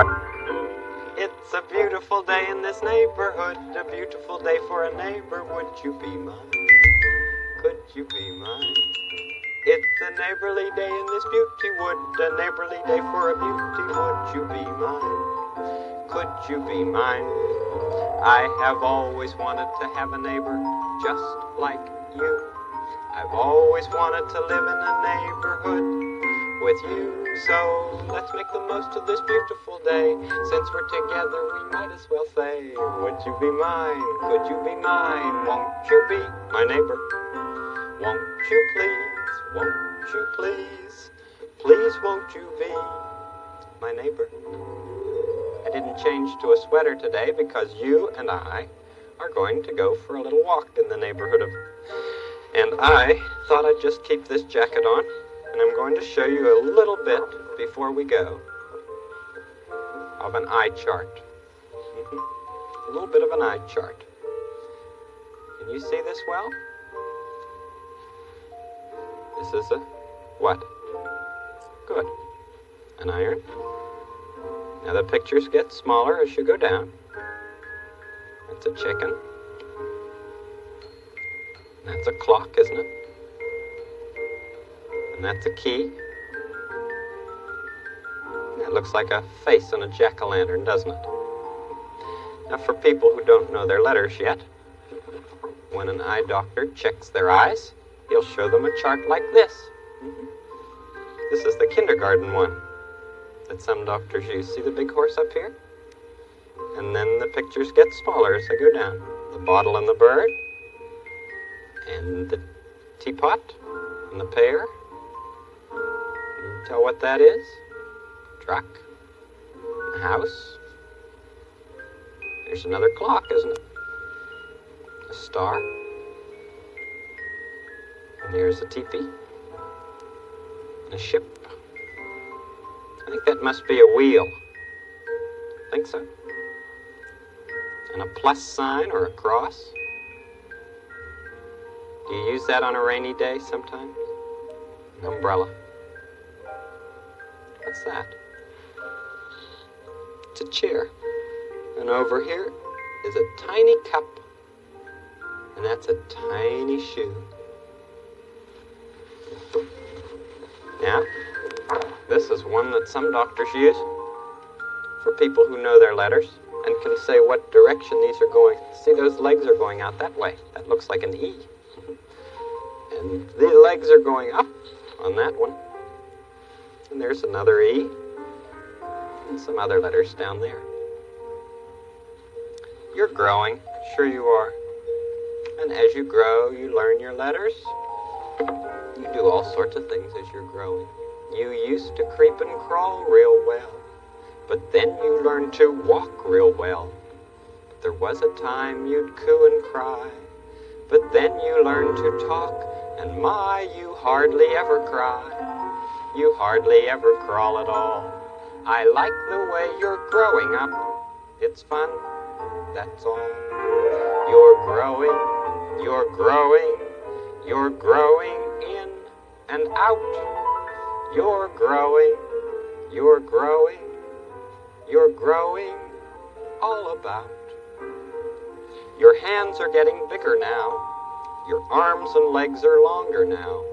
It's a beautiful day in this neighborhood, a beautiful day for a neighbor. Would you be mine? Could you be mine? It's a neighborly day in this beauty wood, a neighborly day for a beauty. Would you be mine? Could you be mine? I have always wanted to have a neighbor just like you. I've always wanted to live in a neighborhood with you. So let's make the most of this beautiful day. Since we're together, we might as well say, would you be mine? Could you be mine? Won't you be my neighbor? Won't you please? Won't you please? Please won't you be my neighbor? I didn't change to a sweater today because you and I are going to go for a little walk in the neighborhood of... And I thought I'd just keep this jacket on, and I'm going to show you a little bit before we go of an eye chart. A little bit of an eye chart. Can you see this well? This is a what? Good. An iron. Now the pictures get smaller as you go down. That's a chicken. That's a clock, isn't it? And that's a key. That looks like a face on a jack-o'-lantern, doesn't it? Now for people who don't know their letters yet, when an eye doctor checks their eyes, he'll show them a chart like this. This is the kindergarten one that some doctors use. See the big horse up here? And then the pictures get smaller as they go down. The bottle and the bird, and the teapot, and the pear. Can you tell what that is? Truck. A house. There's another clock, isn't it? A star. And there's a teepee. And a ship. I think that must be a wheel. Think so? And a plus sign or a cross. Do you use that on a rainy day sometimes? An umbrella. What's that? It's a chair. And over here is a tiny cup. And that's a tiny shoe. Now, this is one that some doctors use for people who know their letters and can say what direction these are going. See, those legs are going out that way. That looks like an E. And the legs are going up on that one. And there's another E. And some other letters down there. You're growing. Sure you are. And as you grow, you learn your letters. You do all sorts of things as you're growing. You used to creep and crawl real well. But then you learned to walk real well. But there was a time you'd coo and cry. But then you learned to talk. And my, you hardly ever cry. You hardly ever crawl at all. I like the way you're growing up. It's fun, that's all. You're growing, you're growing, you're growing in and out. You're growing, you're growing, you're growing all about. Your hands are getting bigger now. Your arms and legs are longer now.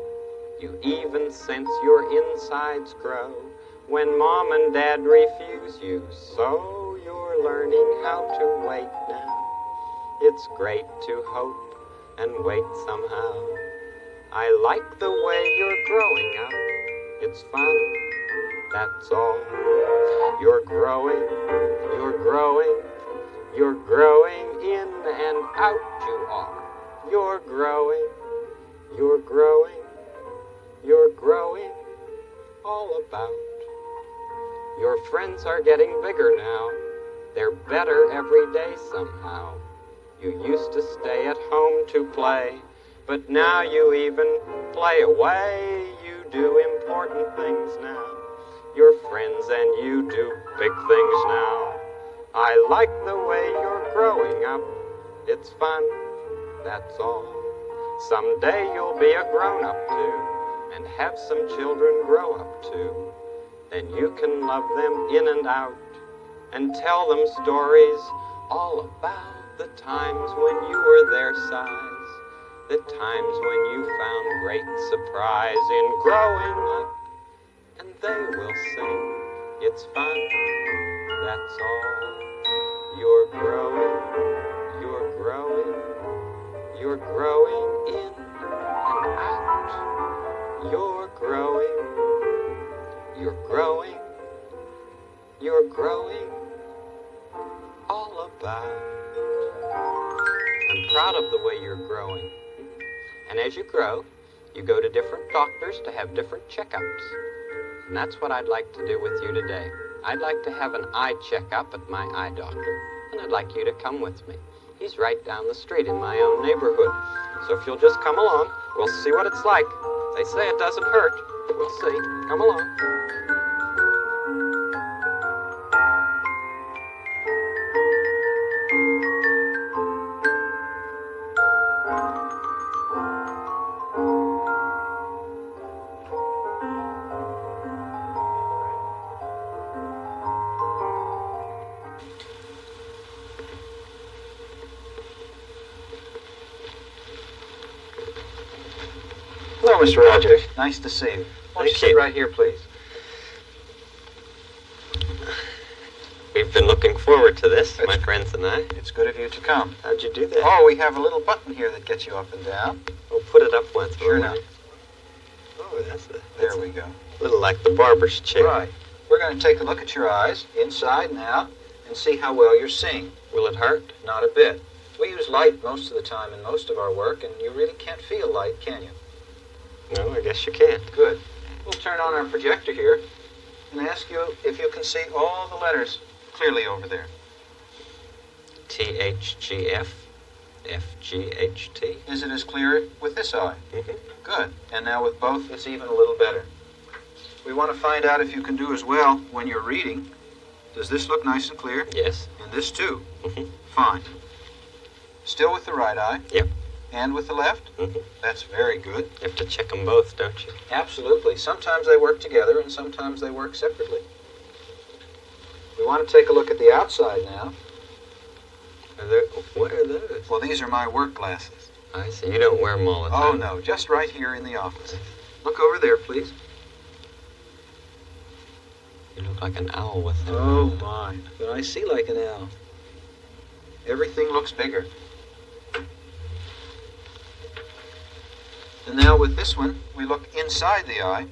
You even sense your insides grow when Mom and Dad refuse you. So you're learning how to wait now. It's great to hope and wait somehow. I like the way you're growing up. It's fun, that's all. You're growing, you're growing, you're growing in and out you are. You're growing, you're growing, you're growing all about. Your friends are getting bigger now. They're better every day somehow. You used to stay at home to play, but now you even play away. You do important things now. Your friends and you do big things now. I like the way you're growing up. It's fun, that's all. Someday you'll be a grown-up too, and have some children grow up too. Then you can love them in and out. and tell them stories all about the times when you were their size, the times when you found great surprise in growing up, and they will sing, it's fun, that's all. You're growing, you're growing, you're growing in and out. You're growing, you're growing, you're growing all about. I'm proud of the way you're growing. And as you grow, you go to different doctors to have different checkups. And that's what I'd like to do with you today. I'd like to have an eye checkup at my eye doctor, and I'd like you to come with me. He's right down the street in my own neighborhood. So if you'll just come along, we'll see what it's like. They say it doesn't hurt. We'll see. Come along. Hello, Mr. Rogers. Nice to see you. Why don't you sit right here, please? We've been looking forward to this, my friends and I. It's good of you to come. How'd you do that? Oh, we have a little button here that gets you up and down. Oh, put it up once. Sure now. Oh, that's There we go. A little like the barber's chair. Right. We're going to take a look at your eyes, inside and out, and see how well you're seeing. Will it hurt? Not a bit. We use light most of the time in most of our work, and you really can't feel light, can you? No, I guess you can't. Good. We'll turn on our projector here and ask you if you can see all the letters clearly over there. THGF, FGHT. Is it as clear with this eye? Mm-hmm. Good. And now with both, it's even a little better. We want to find out if you can do as well when you're reading. Does this look nice and clear? Yes. And this too? Mm-hmm. Fine. Still with the right eye? Yep. And with the left? Mm-hmm. That's very good. You have to check them both, don't you? Absolutely. Sometimes they work together and sometimes they work separately. We want to take a look at the outside now. What are those? Well, these are my work glasses. I see. You don't wear them all the Oh, time. no. Just right here in the office. Look over there, please. You look like an owl with them. Oh, my. But I see like an owl. Everything looks bigger. And now with this one, we look inside the eye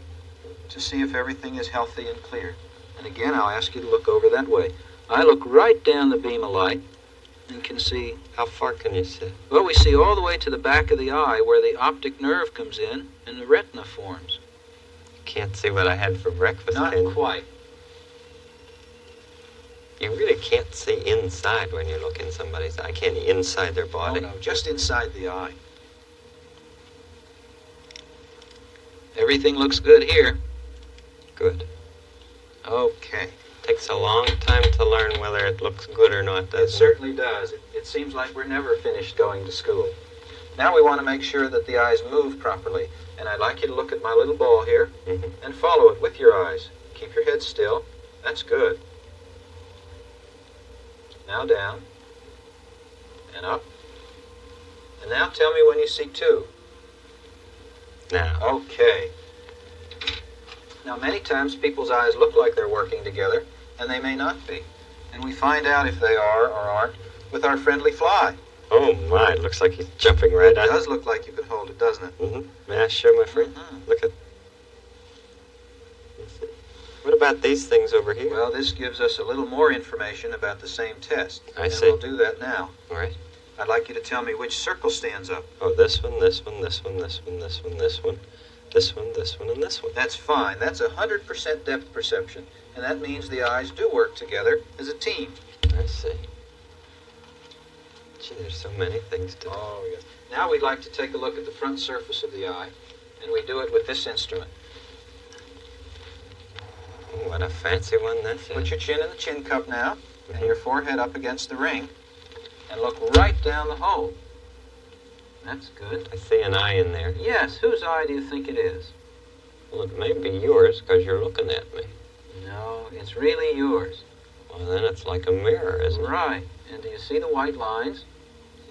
to see if everything is healthy and clear. And again, I'll ask you to look over that way. I look right down the beam of light and can see... How far can you see? Well, we see all the way to the back of the eye where the optic nerve comes in and the retina forms. Can't see what I had for breakfast, Not can you? quite. You really can't see inside when you look in somebody's eye. Can't you? Inside their body. Oh, no, just inside the eye. Everything looks good here. Good. Okay. Takes a long time to learn whether it looks good or not, It doesn't it? certainly does. It seems like we're never finished going to school. Now we want to make sure that the eyes move properly. And I'd like you to look at my little ball here Mm-hmm. and follow it with your eyes. Keep your head still. That's good. Now down. And up. And now tell me when you see two. Now. Okay. Now, many times people's eyes look like they're working together, and they may not be. And we find out if they are or aren't with our friendly fly. Oh, my. It looks like he's jumping right It out. does look like you can hold it, doesn't it? Mm-hmm. May I show my friend? Mhm. Look at... What about these things over here? Well, this gives us a little more information about the same test. I and see. We'll do that now. All right. I'd like you to tell me which circle stands up. Oh, this one, this one, this one, this one, this one, this one, this one, this one, and this one. That's fine. That's 100% depth perception. And that means the eyes do work together as a team. I see. Gee, there's so many things to do. Oh, yes. Now we'd like to take a look at the front surface of the eye, and we do it with this instrument. Oh, what a fancy one this Put is. your chin in the chin cup now, and your forehead up against the ring, and look right down the hole. That's good. I see an eye in there. Yes, whose eye do you think it is? Well, it may be yours because you're looking at me. No, it's really yours. Well, then it's like a mirror, isn't it? Right. And do you see the white lines?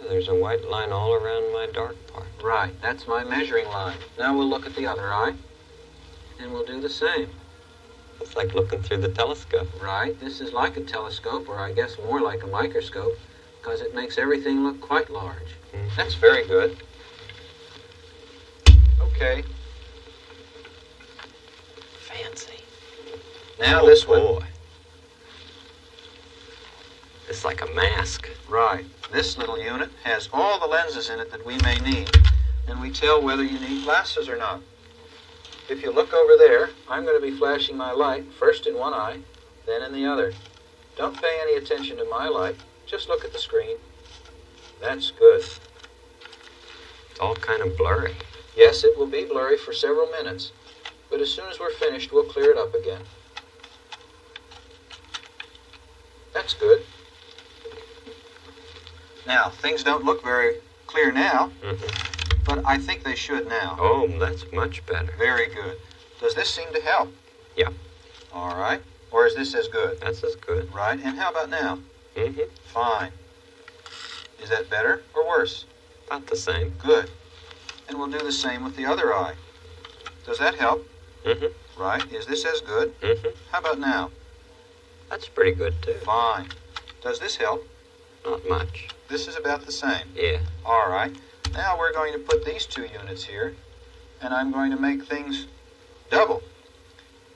Yeah, there's a white line all around my dark part. Right. That's my measuring line. Now we'll look at the other eye, and we'll do the same. It's like looking through the telescope. Right. This is like a telescope, or I guess more like a microscope, because it makes everything look quite large. Mm-hmm. That's very good. Okay. Fancy. Now this one. Boy. It's like a mask. Right. This little unit has all the lenses in it that we may need, and we tell whether you need glasses or not. If you look over there, I'm going to be flashing my light, first in one eye, then in the other. Don't pay any attention to my light. Just look at the screen. That's good. It's all kind of blurry. Yes, it will be blurry for several minutes, but as soon as we're finished, we'll clear it up again. That's good. Now, things don't look very clear now, but I think they should now. Oh, that's much better. Very good. Does this seem to help? Yeah. All right. Or is this as good? That's as good. Right. And how about now? Mm-hmm. Fine. Is that better or worse? About the same. Good. And we'll do the same with the other eye. Does that help? Mm-hmm. Right. Is this as good? Mm-hmm. How about now? That's pretty good, too. Fine. Does this help? Not much. This is about the same. Yeah. All right. Now we're going to put these two units here, and I'm going to make things double.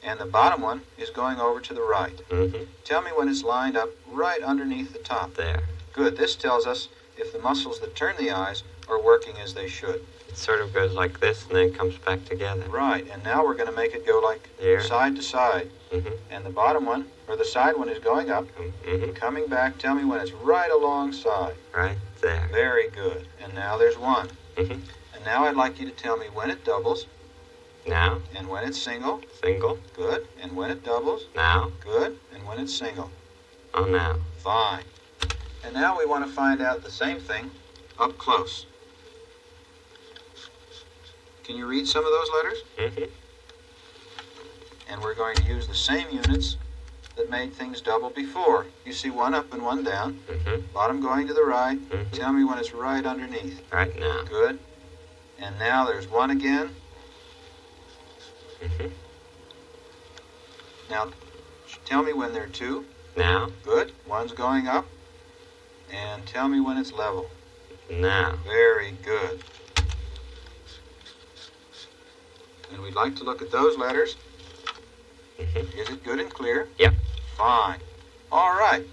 And the bottom one is going over to the right. Mm-hmm. Tell me when it's lined up right underneath the top. There. Good. This tells us if the muscles that turn the eyes are working as they should. It sort of goes like this and then comes back together. Right. And now we're going to make it go like Here. side to side. Mm-hmm. And the bottom one, or the side one, is going up, Mm-hmm. coming back. Tell me when it's right alongside. Right there. Very good. And now there's one. Mm-hmm. And now I'd like you to tell me when it doubles, Now. and when it's single. Single. Good. And when it doubles. Now. Good. And when it's single. Oh, now. Fine. And now we want to find out the same thing up close. Can you read some of those letters? Mm-hmm. And we're going to use the same units that made things double before. You see one up and one down. Mm-hmm. Bottom going to the right. Mm-hmm. Tell me when it's right underneath. Right now. Good. And now there's one again. Mm-hmm. Now, tell me when there are two. Now. Good. One's going up. And tell me when it's level. Now. Very good. And we'd like to look at those letters. Mm-hmm. Is it good and clear? Yep. Fine. All right.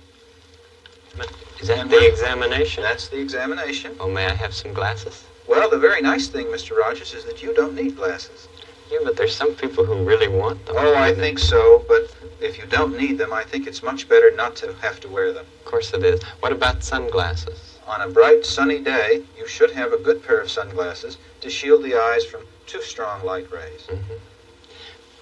Is that And the we're- examination? That's the examination. Oh, may I have some glasses? Well, the very nice thing, Mr. Rogers, is that you don't need glasses. Yeah, but there's some people who really want them. Oh, I think so, but if you don't need them, I think it's much better not to have to wear them. Of course it is. What about sunglasses? On a bright, sunny day, you should have a good pair of sunglasses to shield the eyes from too strong light rays. Mm-hmm.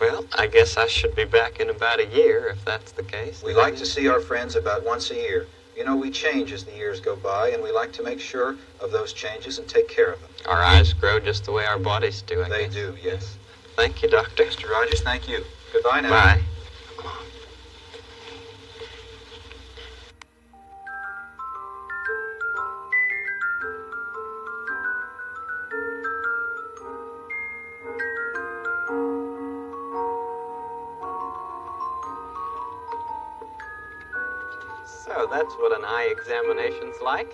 Well, I guess I should be back in about a year, if that's the case. We like to see our friends about once a year. You know, we change as the years go by, and we like to make sure of those changes and take care of them. Our eyes grow just the way our bodies do, I They guess. do, yes. Thank you, Doctor. Mr. Rogers, thank you. Goodbye now. Bye. So that's what an eye examination's like.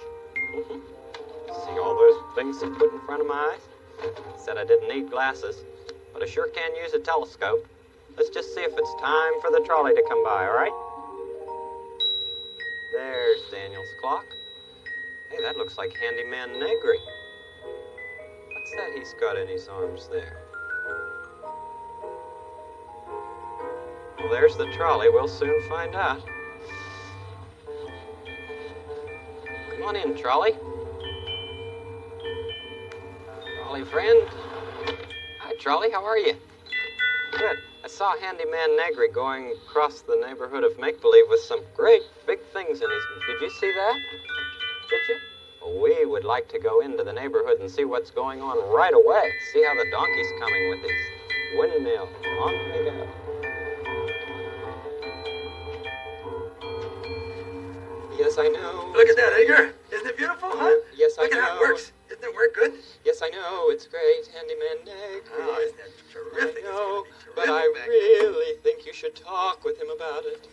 See all those things I put in front of my eyes? Said I didn't need glasses, but I sure can use a telescope. Let's just see if it's time for the trolley to come by, all right? There's Daniel's clock. Hey, that looks like Handyman Negri. What's that he's got in his arms there? Well, there's the trolley. We'll soon find out. Come on in, trolley. Trolley friend. Hi, trolley. How are you? Good. I saw Handyman Negri going across the neighborhood of Make-Believe with some great big things in his... Did you see that? Did you? Well, we would like to go into the neighborhood and see what's going on right away. See how the donkey's coming with his windmill. On we go. Yes, I know. Look at that, Edgar. Isn't it beautiful, huh? Yes, I Look at how it know. works. Doesn't it work good? Yes, I know. It's great, Handyman Nick. Oh, isn't that terrific? I know, It's gonna be but I terrific back there. really think you should talk with him about it.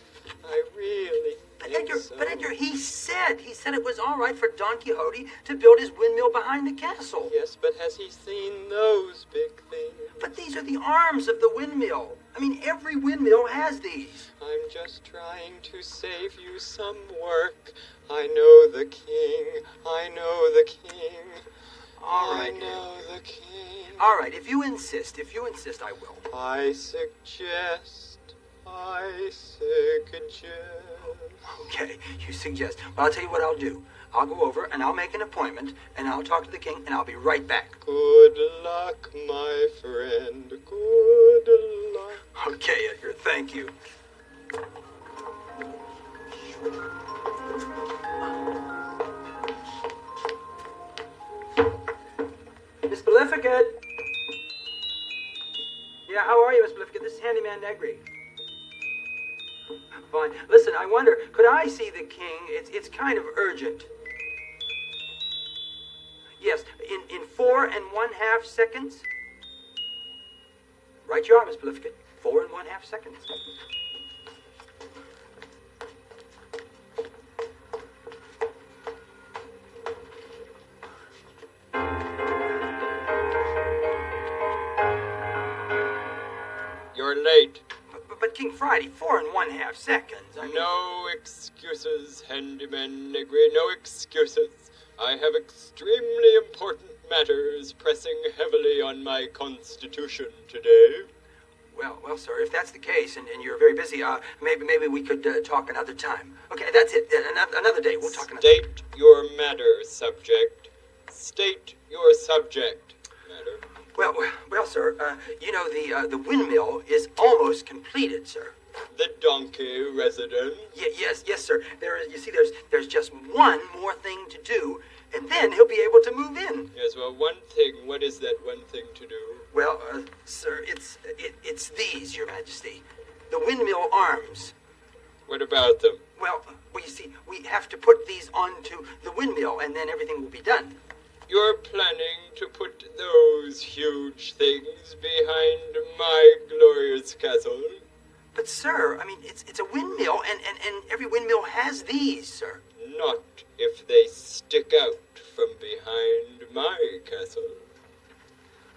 I really But think Edgar, so. he said it was all right for Don Quixote to build his windmill behind the castle. Yes, but has he seen those big things? But these are the arms of the windmill. I mean, every windmill has these. I'm just trying to save you some work. I know the king. I know the king. All right. I know the king. All right, if you insist, I will. I suggest. Okay, you suggest. Well, I'll tell you what I'll do. I'll go over and I'll make an appointment and I'll talk to the king and I'll be right back. Good luck, my friend. Good luck. Okay, Edgar, thank you. Miss Maleficent! Yeah, how are you, Miss Maleficent? This is Handyman Negri. Fine. Listen, I wonder, could I see the king? It's kind of urgent. Yes, in 4½ seconds. Right you are, Miss Maleficent. 4½ seconds. You're late. But King Friday, 4½ seconds. I mean, No excuses, Handyman Negri, no excuses. I have extremely important matters pressing heavily on my constitution today. Well, sir, if that's the case, and you're very busy, maybe we could talk another time. Okay, that's it. Another day. We'll talk another day. State your matter, subject. State your subject, matter. Well, sir, you know, the windmill is almost completed, sir. The donkey residence. Yes, sir. There's just one more thing to do, and then he'll be able to move in. Yes, well, one thing. What is that one thing to do? Well, sir, it's these, Your Majesty. The windmill arms. What about them? Well, you see, we have to put these onto the windmill, and then everything will be done. You're planning to put those huge things behind my glorious castle? But, sir, I mean, it's a windmill, and every windmill has these, sir. Not if they stick out from behind my castle.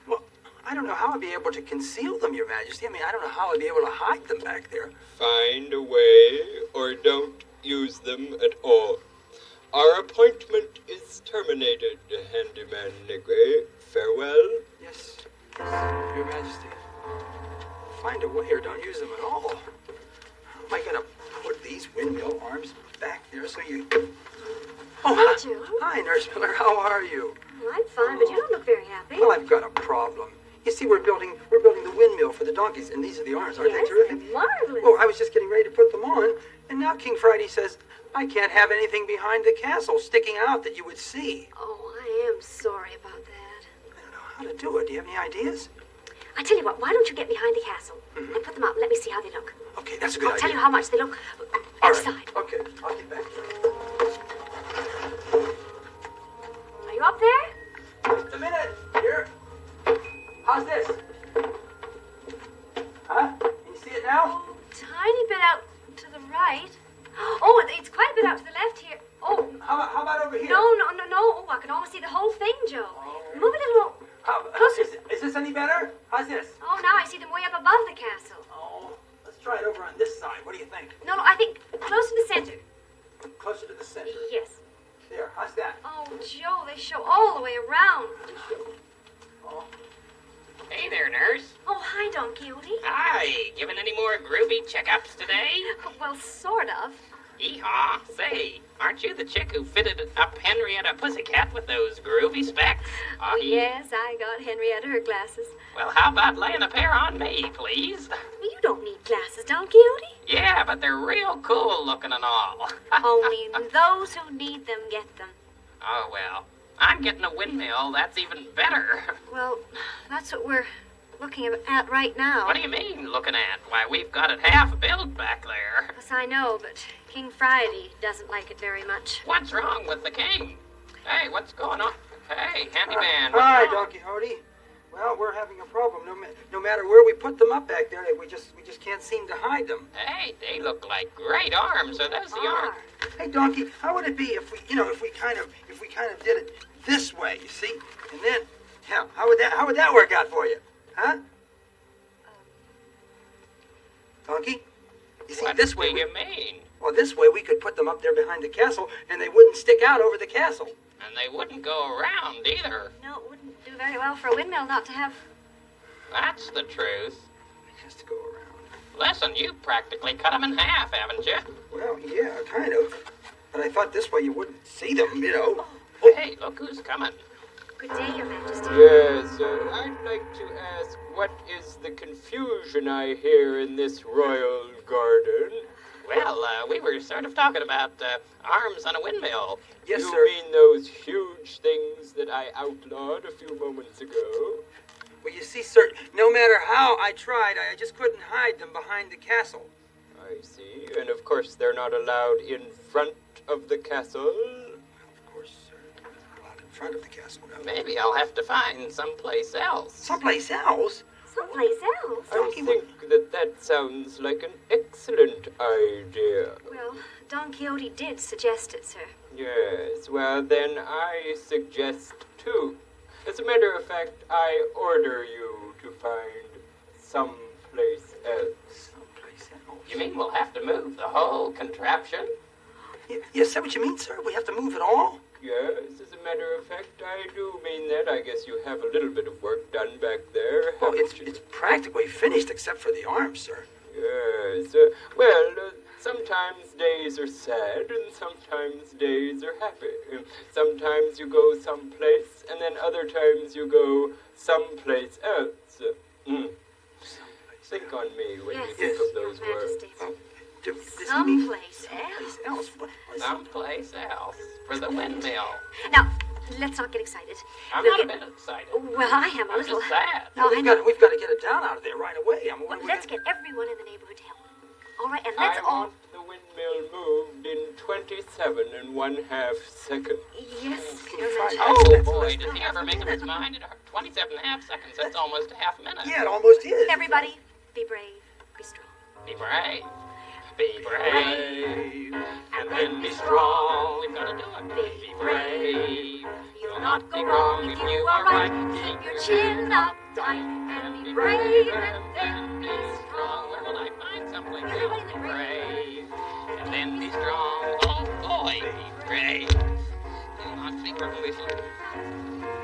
Well, I don't know how I'd be able to conceal them, Your Majesty. I mean, I don't know how I'd be able to hide them back there. Find a way, or don't use them at all. Our appointment is terminated, Handyman Negri. Farewell. Yes, Your Majesty. Find a way or don't use them at all. How am I going to put these windmill arms back there so you... Oh, Hi, Joe. Hi, Nurse Miller. How are you? Well, I'm fine, but you don't look very happy. Well, I've got a problem. You see, we're building the windmill for the donkeys, and these are the arms. Aren't Yes, they terrific? they're marvelous. Oh, I was just getting ready to put them on, and now King Friday says I can't have anything behind the castle sticking out that you would see. Oh, I am sorry about that. I don't know how to do it. Do you have any ideas? I tell you what, why don't you get behind the castle and put them up and let me see how they look. Okay, that's a good I'll idea. tell you how much they look All outside. right. Okay, I'll get back. Are you up there? Just a minute. Here. How's this? Huh? Can you see it now? Oh, tiny bit out to the right. Oh, it's quite a bit out to the left here. Oh, How about over here? no. Oh, I can almost see the whole thing, Joe. Move it a little more. Closer. Is this any better? How's this? Oh, now I see them way up above the castle. Oh, let's try it over on this side. What do you think? No, I think close to the center. Closer to the center. Yes. There. How's that? Oh, Joe, they show all the way around. Oh. Hey there, nurse. Oh, hi, Don Quixote. Hi. Giving any more groovy checkups today? Well, sort of. Yeehaw. Say, aren't you the chick who fitted up Henrietta Pussycat with those groovy specs? Oh, yes, I got Henrietta her glasses. Well, how about laying a pair on me, please? Well, you don't need glasses, Don Quixote. Yeah, but they're real cool looking and all. Only those who need them get them. Oh, well. I'm getting a windmill. That's even better. Well, that's what we're looking at right now. What do you mean, looking at? Why, we've got it half built back there. Yes, I know, but King Friday doesn't like it very much. What's wrong with the king? Hey, what's going on? Hey, handyman. Hi, what's wrong? Donkey Hodie. Well, we're having a problem. No matter where we put them up back there, we just can't seem to hide them. Hey, they look like great arms. Are those the arms? Hey, Donkey, how would it be if we kind of did it this way? You see, and then, how would that work out for you, huh? Donkey, you see, What this way. do you mean? Well, this way we could put them up there behind the castle, and they wouldn't stick out over the castle. And they wouldn't go around either. No, it wouldn't do very well for a windmill not to have... That's the truth. It has to go around. Listen, you practically cut them in half, haven't you? Well, yeah, kind of. But I thought this way you wouldn't see them, you know. Hey, look who's coming. Good day, Your Majesty. Yes, I'd like to ask, what is the confusion I hear in this royal garden? Well, we were sort of talking about arms on a windmill. Yes, You sir. mean those huge things that I outlawed a few moments ago? Well, you see, sir, no matter how I tried, I just couldn't hide them behind the castle. I see, and of course they're not allowed in front of the castle. Of course, sir. Not allowed in front of the castle, no. Maybe I'll have to find someplace else. Someplace else? Someplace else. I think that sounds like an excellent idea. Well, Don Quixote did suggest it, sir. Yes, well then I suggest too. As a matter of fact, I order you to find someplace else. Someplace else. You mean we'll have to move the whole contraption? Yes, is that what you mean, sir? We have to move it all? Yes, as a matter of fact, I do mean that. I guess you have a little bit of work done back there. Well, haven't you? it's practically finished except for the arms, sir. Yes, sometimes days are sad and sometimes days are happy. Sometimes you go someplace and then other times you go someplace else. Think on me when you Yes, think of those Your words. Majesty. Does he mean Someplace else. someplace else? What is Someplace else for the windmill. Now, let's not get excited. I'm We'll not a get- bit excited. Well, I am a I'm little. just sad. Oh, I we've know. got to get it down out of there right away. I mean, Well, what let's do we get everyone in the neighborhood to help. All right, and let's I all... want the windmill moved in 27½ seconds. Yes, King Your Friday. Majesty. Oh That's boy, less does than he half ever a make up minute. his mind in 27½ seconds? That's almost a half minute. Yeah, it almost is. Everybody, be brave, be strong. Be brave. Be brave. And then be strong. We've got to do it. Be brave. You'll not go wrong if you are right. Keep your chin up tight and be brave and then be strong. Where will I find someplace Everybody else? be Be brave. brave. And then be strong. Oh boy, be brave. You'll not be wrong if you...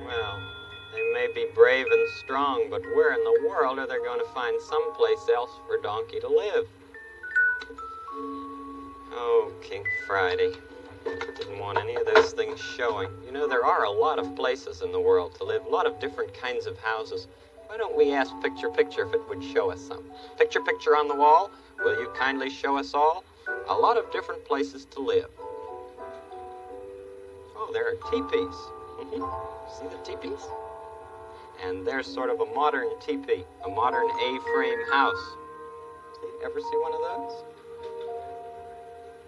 Well, they may be brave and strong, but where in the world are they going to find someplace else for Donkey to live? Oh, King Friday. Didn't want any of those things showing. You know, there are a lot of places in the world to live, a lot of different kinds of houses. Why don't we ask Picture Picture if it would show us some? Picture Picture on the wall, will you kindly show us all? A lot of different places to live. Oh, there are teepees. See the teepees? And there's sort of a modern teepee, a modern A-frame house. Ever see one of those?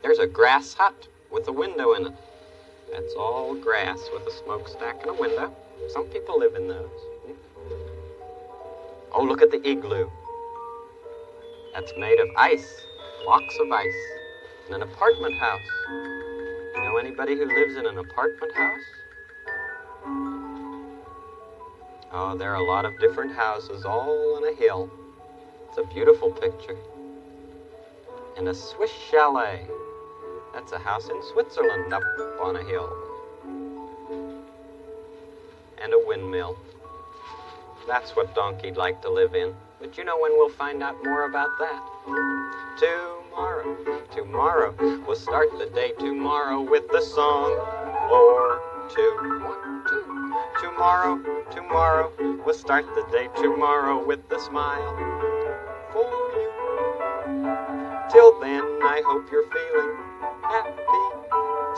There's a grass hut with a window in it. That's all grass with a smokestack and a window. Some people live in those. Oh, look at the igloo. That's made of ice, blocks of ice, in an apartment house. You know anybody who lives in an apartment house? Oh, there are a lot of different houses all on a hill. It's a beautiful picture. And a Swiss chalet. That's a house in Switzerland up on a hill. And a windmill. That's what Donkey'd like to live in. But you know when we'll find out more about that? Tomorrow. Tomorrow. We'll start the day tomorrow with the song. Or two. 1, 2. Tomorrow. Tomorrow. We'll start the day tomorrow with the smile. For you. Till then, I hope you're feeling happy.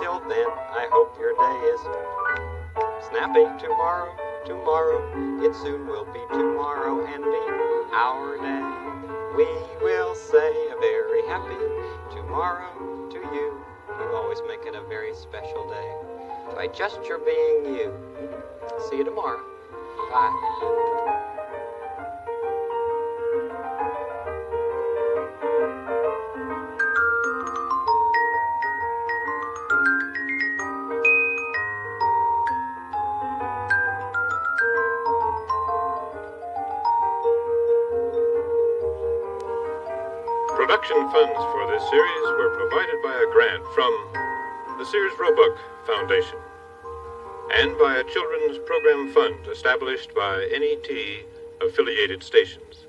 Till then, I hope your day is snappy. Tomorrow, it soon will be tomorrow and be our day. We will say a very happy tomorrow to you. You always make it a very special day by just your being you. See you tomorrow. Bye. Production funds for this series were provided by a grant from the Sears Roebuck Foundation and by a children's program fund established by NET affiliated stations.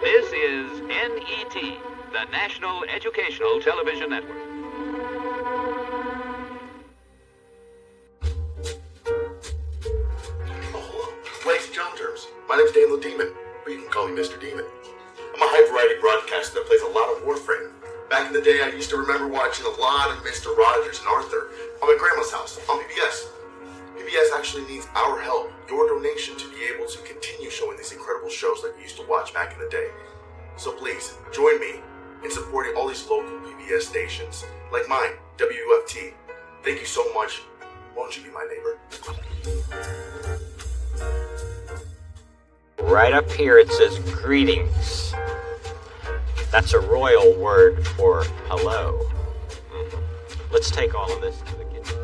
This is NET, the National Educational Television Network. Ladies and gentlemen, my name's Daniel Demon, but you can call me Mr. Demon. I'm a high-variety broadcaster that plays a lot of Warframe. Back in the day, I used to remember watching a lot of Mr. Rogers and Arthur on my grandma's house on PBS. PBS actually needs our help, your donation, to be able to continue showing these incredible shows like we used to watch back in the day. So please, join me in supporting all these local PBS stations, like mine, WUFT. Thank you so much. Won't you be my neighbor? Right up here it says greetings. That's a royal word for hello. Let's take all of this to the kitchen.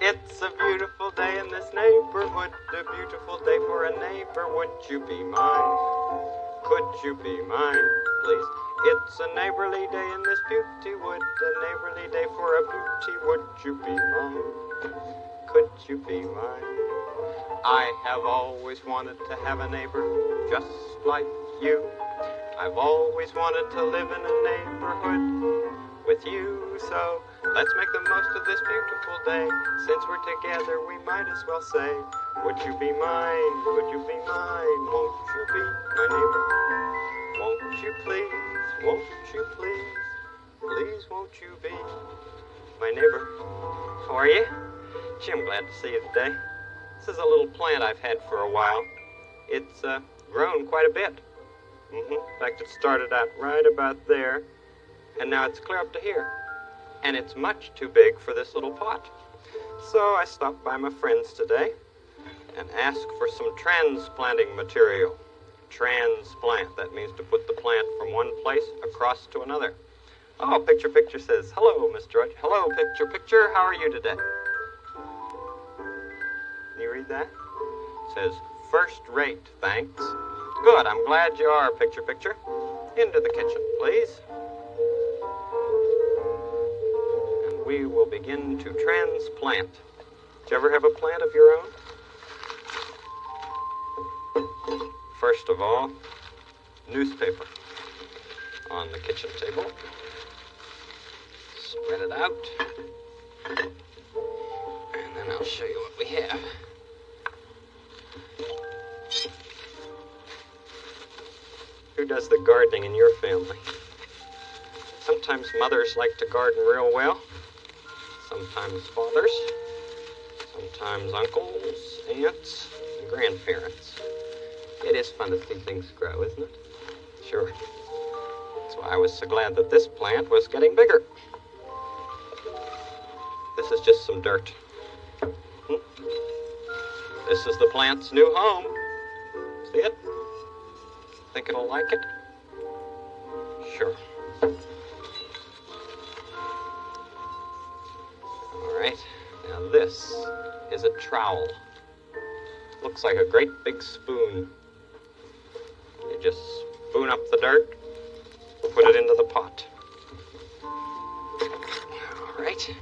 It's a beautiful day in this neighborhood, a beautiful day for a neighbor. Would you be mine? Could you be mine, please? It's a neighborly day in this beauty wood, a neighborly day for a beauty. Would you be mine? Could you be mine? I have always wanted to have a neighbor just like you. I've always wanted to live in a neighborhood with you, so let's make the most of this beautiful day. Since we're together, we might as well say, would you be mine? Could you be mine? Won't you be my neighbor? Won't you please? Won't you please? Please won't you be my neighbor? How are you? Gee, I'm glad to see you today. This is a little plant I've had for a while. It's grown quite a bit. In fact, it started out right about there, and now it's clear up to here. And it's much too big for this little pot. So I stopped by my friends today and asked for some transplanting material. Transplant, that means to put the plant from one place across to another. Oh, Picture says, hello, Mr. Hodie. Hello, Picture, how are you today? Can you read that? It says, first rate, thanks. Good, I'm glad you are, Picture. Into the kitchen, please. And we will begin to transplant. Did you ever have a plant of your own? First of all, newspaper on the kitchen table. Spread it out. And then I'll show you what we have. Who does the gardening in your family? Sometimes mothers like to garden real well. Sometimes fathers. Sometimes uncles, aunts, and grandparents. It is fun to see things grow, isn't it? Sure. That's why I was so glad that this plant was getting bigger. This is just some dirt. This is the plant's new home. See it? Think it'll like it? Sure. All right. Now this is a trowel. Looks like a great big spoon. You just spoon up the dirt, put it into the pot. All right.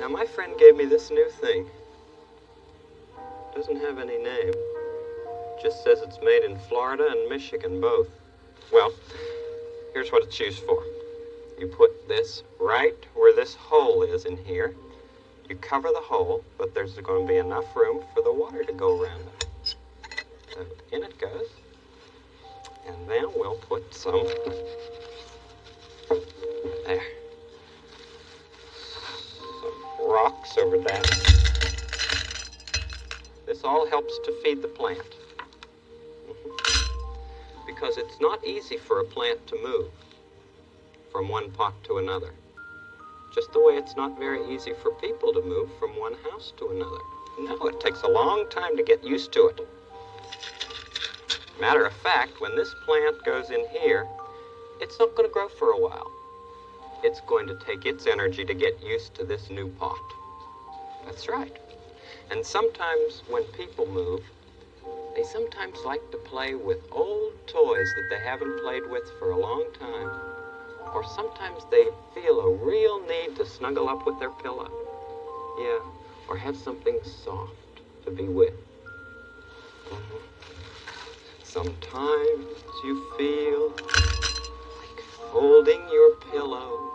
Now my friend gave me this new thing. Doesn't have any name. Just says it's made in Florida and Michigan, both. Well, here's what it's used for. You put this right where this hole is in here. You cover the hole, but there's going to be enough room for the water to go around it. So in it goes. And then we'll put some there. Some rocks over that. This all helps to feed the plant. Because it's not easy for a plant to move from one pot to another. Just the way it's not very easy for people to move from one house to another. No, it takes a long time to get used to it. Matter of fact, when this plant goes in here, it's not going to grow for a while. It's going to take its energy to get used to this new pot. That's right. And sometimes when people move, they sometimes like to play with old toys that they haven't played with for a long time. Or sometimes they feel a real need to snuggle up with their pillow. Yeah, or have something soft to be with. Sometimes you feel like holding your pillow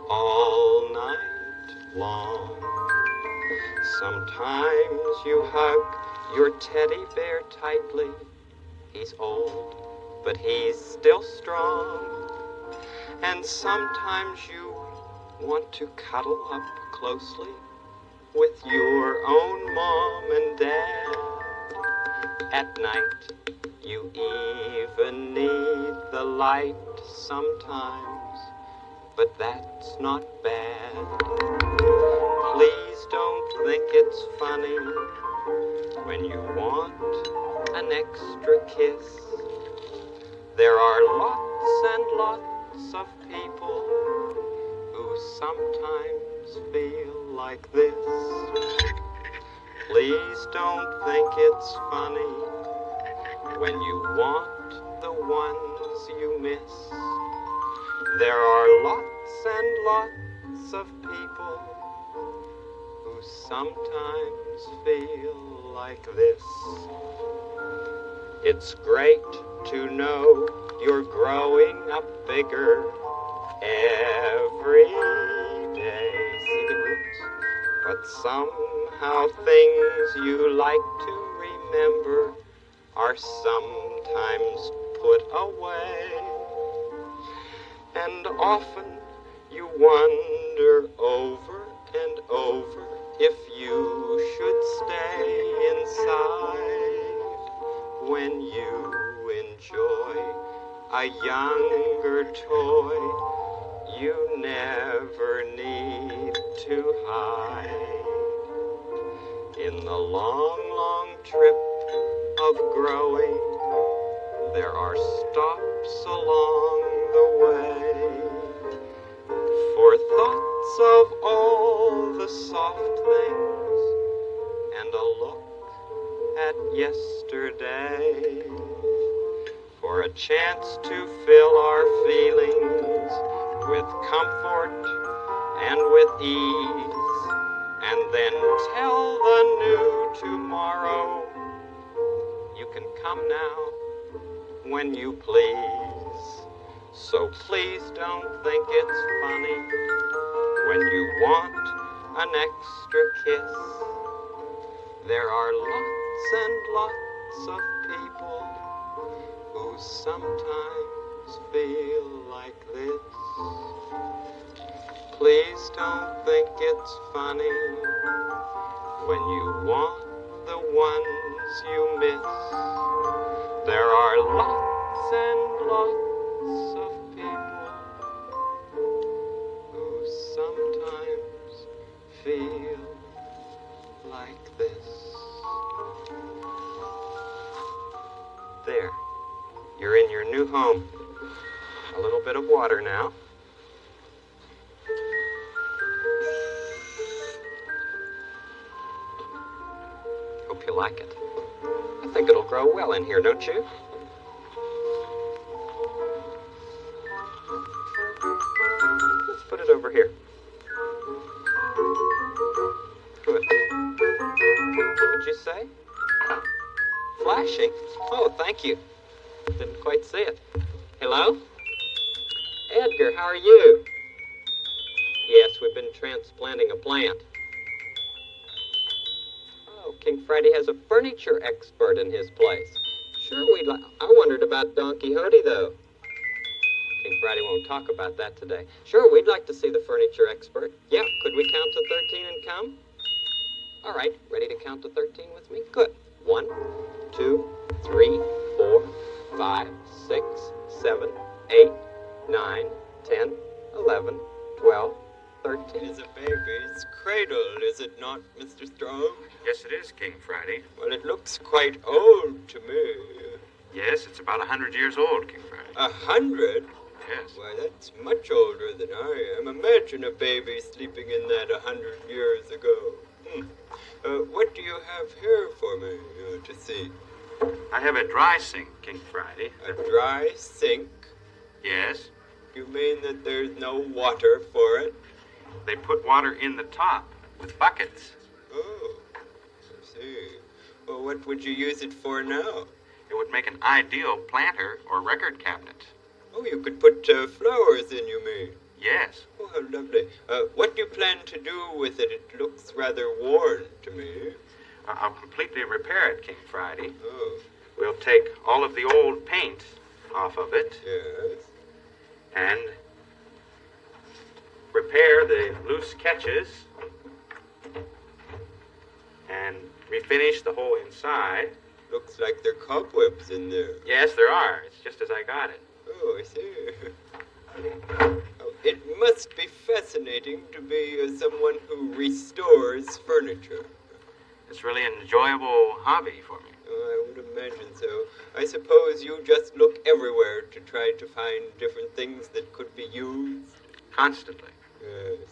all night long. Sometimes you hug your teddy bear tightly. He's old, but he's still strong. And sometimes you want to cuddle up closely with your own mom and dad. At night, you even need the light sometimes, but that's not bad. Please don't think it's funny when you want an extra kiss. There are lots and lots of people who sometimes feel like this. Please don't think it's funny when you want the ones you miss. There are lots and lots of people who sometimes feel like this. It's great to know you're growing up bigger every day. See the roots? But somehow things you like to remember are sometimes put away. And often you wonder over and over if you should stay inside when you enjoy a younger toy. You never need to hide. In the long, long trip of growing, there are stops along the way for thoughts of all the soft things and a look at yesterday, for a chance to fill our feelings with comfort and with ease, and then tell the new tomorrow, you can come now when you please. So please don't think it's funny when you want an extra kiss. There are lots and lots of people who sometimes feel like this. Please don't think it's funny when you want the ones you miss. There are lots and lots of people who sometimes feel like this. There, you're in your new home. A little bit of water now. Hope you like it. I think it'll grow well in here, don't you? Let's put it over here. Good. What'd you say? flashing? Oh, thank you. Didn't quite see it. Hello? Edgar, how are you? Yes, we've been transplanting a plant. Oh, King Friday has a furniture expert in his place. Sure, I wondered about Donkey Hodie, though. King Friday won't talk about that today. Sure, we'd like to see the furniture expert. Yeah, could we count to 13 and come? All right, ready to count to 13 with me? Good. 1, 2, 3, 4, 5, 6, 7, 8, 9, 10, 11, 12, 13. It's a baby's cradle, is it not, Mr. Strong? Yes, it is, King Friday. Well, it looks quite old to me. Yes, it's about 100 years old, King Friday. 100? Yes. Why, that's much older than I am. Imagine a baby sleeping in that 100 years ago. What do you have here for me to see? I have a dry sink, King Friday. A dry sink? Yes. You mean that there's no water for it? They put water in the top with buckets. Oh, I see. Well, what would you use it for now? It would make an ideal planter or record cabinet. Oh, you could put flowers in, you mean? Yes. Oh, how lovely. What do you plan to do with it? It looks rather worn to me. I'll completely repair it, King Friday. Oh. We'll take all of the old paint off of it. Yes. And repair the loose catches. And refinish the whole inside. Looks like there are cobwebs in there. Yes, there are. It's just as I got it. Oh, I see. Oh, it must be fascinating to be someone who restores furniture. It's really an enjoyable hobby for me. Oh, I would imagine so. I suppose you just look everywhere to try to find different things that could be used? Constantly. Yes.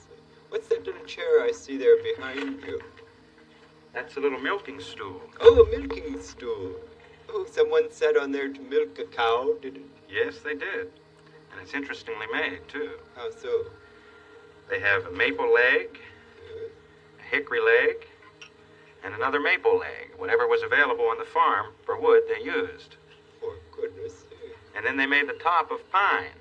What's that little chair I see there behind you? That's a little milking stool. Oh, a milking stool. Oh, someone sat on there to milk a cow, did it? Yes, they did. And it's interestingly made, too. How so? They have a maple leg, a hickory leg, and another maple leg. Whatever was available on the farm for wood, they used. For goodness sake. And then they made the top of pine.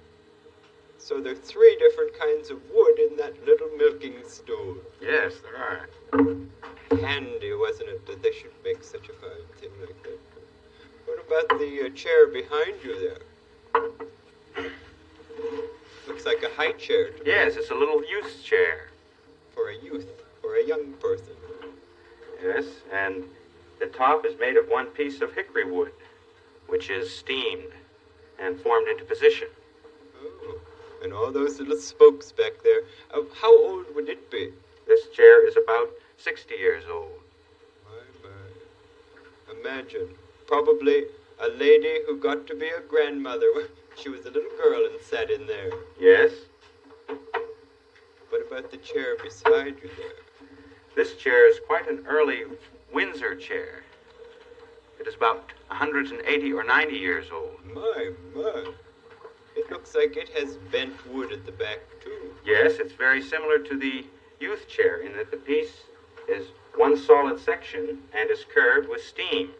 So there are 3 different kinds of wood in that little milking stool. Yes, there are. Handy, wasn't it, that they should make such a fine thing like that? What about the chair behind you there? Looks like a high chair to me. Yes, it's a little youth chair. For a youth, for a young person. Yes, and the top is made of one piece of hickory wood, which is steamed and formed into position. Oh, and all those little spokes back there. How old would it be? This chair is about 60 years old. My. Imagine. Probably a lady who got to be a grandmother. She was a little girl and sat in there. Yes. What about the chair beside you there? This chair is quite an early Windsor chair. It is about 180 or 90 years old. My. It looks like it has bent wood at the back, too. Yes, it's very similar to the youth chair in that the piece is one solid section and is curved with steam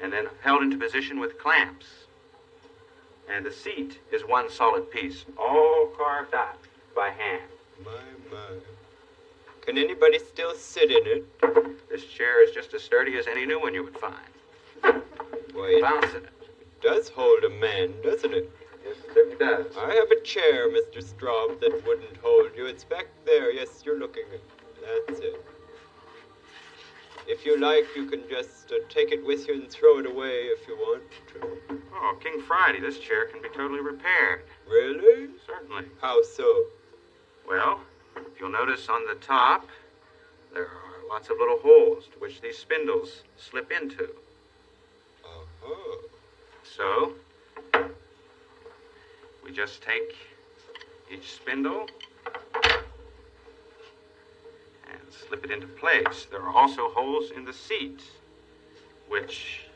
and then held into position with clamps. And the seat is one solid piece, all carved out by hand. My. Can anybody still sit in it? This chair is just as sturdy as any new one you would find. Why, Bounce in it. It does hold a man, doesn't it? Yes, it certainly does. I have a chair, Mr. Straub, that wouldn't hold you. It's back there. Yes, you're looking at it. That's it. If you like, you can just take it with you and throw it away if you want to. Oh, King Friday, this chair can be totally repaired. Really? Certainly. How so? Well, if you'll notice on the top, there are lots of little holes to which these spindles slip into. Uh-huh. So, we just take each spindle and slip it into place. There are also holes in the seat, which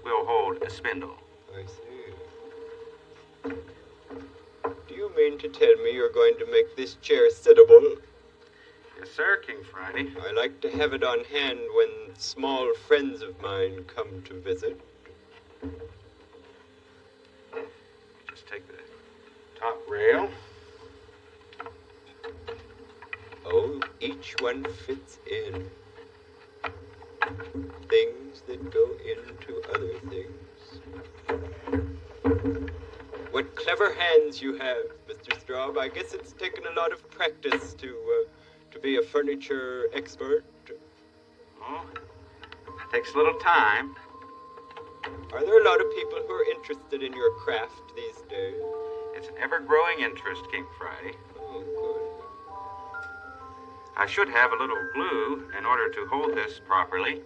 will hold a spindle. I see. Do you mean to tell me you're going to make this chair sittable? Yes, sir, King Friday. I like to have it on hand when small friends of mine come to visit. Just take the top rail. Oh, each one fits in. Things that go into other things. What clever hands you have, Mr. Straub. I guess it's taken a lot of practice to be a furniture expert. Oh, it takes a little time. Are there a lot of people who are interested in your craft these days? It's an ever-growing interest, King Friday. Oh, good. I should have a little glue in order to hold this properly.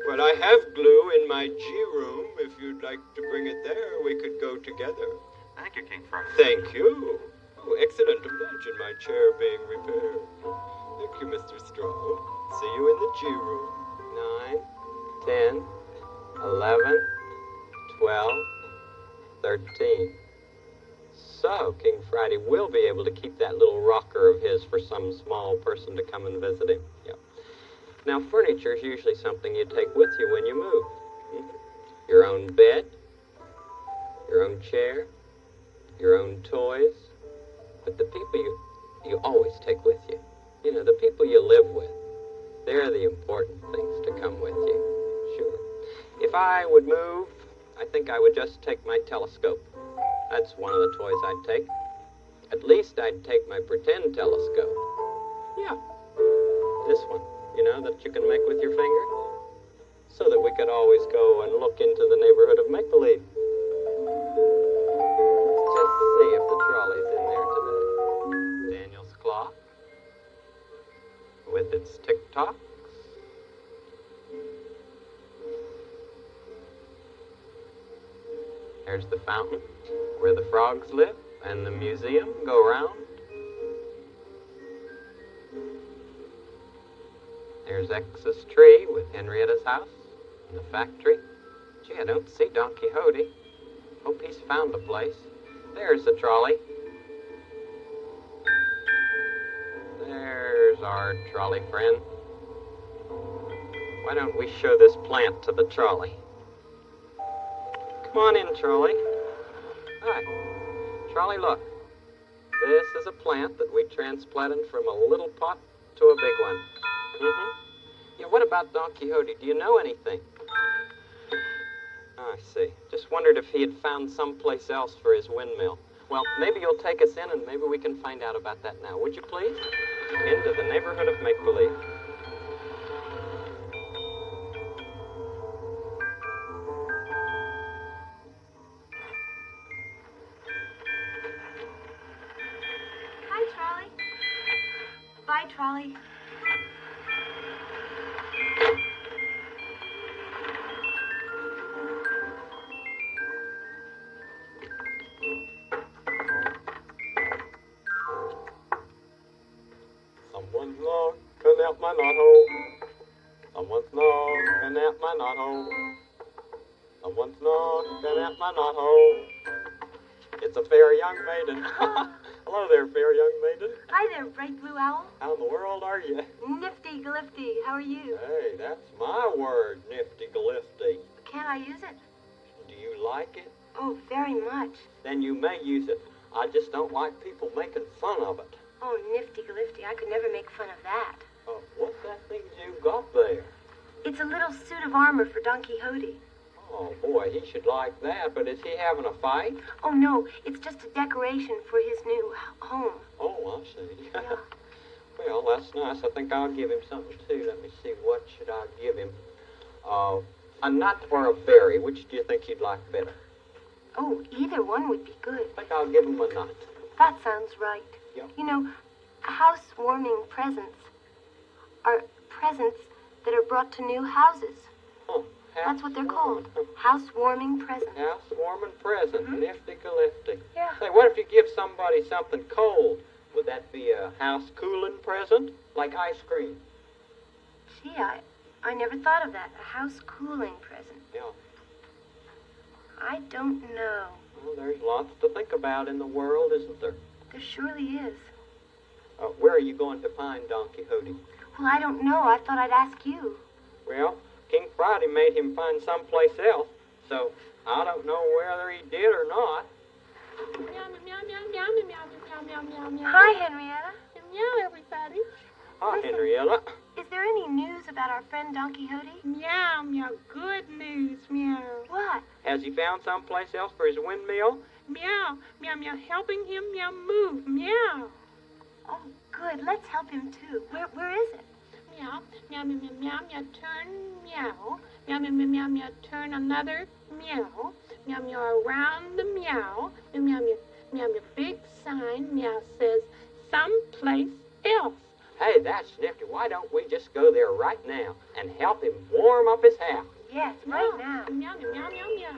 Well, I have glue in my G room. If you'd like to bring it there, we could go together. Thank you, King Friday. Thank you. Oh, excellent. Imagine my chair being repaired. Thank you, Mr. Straub. See you in the G room. 9, 10, 11, 12, 13. So, King Friday will be able to keep that little rocker of his for some small person to come and visit him. Yeah. Now, furniture is usually something you take with you when you move. Your own bed, your own chair, your own toys. But the people you always take with you, you know, the people you live with, they're the important things to come with you. Sure. If I would move, I think I would just take my telescope. That's one of the toys I'd take. At least I'd take my pretend telescope. Yeah. This one, you know, that you can make with your fingers. So that we could always go and look into the neighborhood of make-believe. Let's just see if the trolley's in there today. Daniel's clock. With its tick-tocks. There's the fountain where the frogs live and the museum go round. There's X's tree with Henrietta's house and the factory. Gee, I don't see Don Quixote. Hope he's found a place. There's the trolley. There's our trolley friend. Why don't we show this plant to the trolley? Come on in, trolley. Hi. Trolley, look. This is a plant that we transplanted from a little pot to a big one. Yeah, what about Don Quixote? Do you know anything? Oh, I see. Just wondered if he had found someplace else for his windmill. Well, maybe you'll take us in and maybe we can find out about that now. Would you please? Into the neighborhood of make-believe. Hi, Trolley. Bye, Trolley. Someone's knocking at my knothole. Someone's knocking at my knothole. Someone's knocking at my knothole. It's a fair young maiden. Hello there, fair young maiden. Hi there, bright blue owl. How in the world are you? Nifty glifty. How are you? Hey, that's my word, nifty glifty. Can I use it? Do you like it? Oh, very much. Then you may use it. I just don't like people making fun of it. Oh, nifty glifty. I could never make fun of that. Oh, what's that thing you got there? It's a little suit of armor for Don Quixote. Oh, boy, he should like that, but is he having a fight? Oh, no. It's just a decoration for his new home. Oh, I see. Yeah. Well, that's nice. I think I'll give him something, too. Let me see. What should I give him? A nut or a berry? Which do you think he'd like better? Oh, either one would be good. I think I'll give him a nut. That sounds right. Yeah. You know, housewarming presents are presents that are brought to new houses. Oh, That's what they're called. Housewarming presents. Housewarming present. Nifty-galifty. Yeah. Say, what if you give somebody something cold? Would that be a house-cooling present? Like ice cream? Gee, I never thought of that. A house-cooling present. Yeah. I don't know. Well, there's lots to think about in the world, isn't there? There surely is. Where are you going to find Don Quixote? Well, I don't know. I thought I'd ask you. Well, King Friday made him find someplace else, so I don't know whether he did or not. Hi, Henrietta. Meow, everybody. Hi, Henrietta. Is there any news about our friend Don Quixote? Meow, meow. Good news, meow. What? Has he found someplace else for his windmill? Meow, meow, meow. Helping him, meow, move, meow. Oh, good. Let's help him, too. Where is it? Meow, meow, meow, meow, meow, meow, turn, meow. Meow, meow, meow, meow, meow, turn another, meow. Meow, meow, around the meow. Meow, meow, meow, meow, meow, big sign, meow, says someplace else. Hey, that's nifty. Why don't we just go there right now and help him warm up his house? Yes, right now. Meow, meow, meow, meow, meow.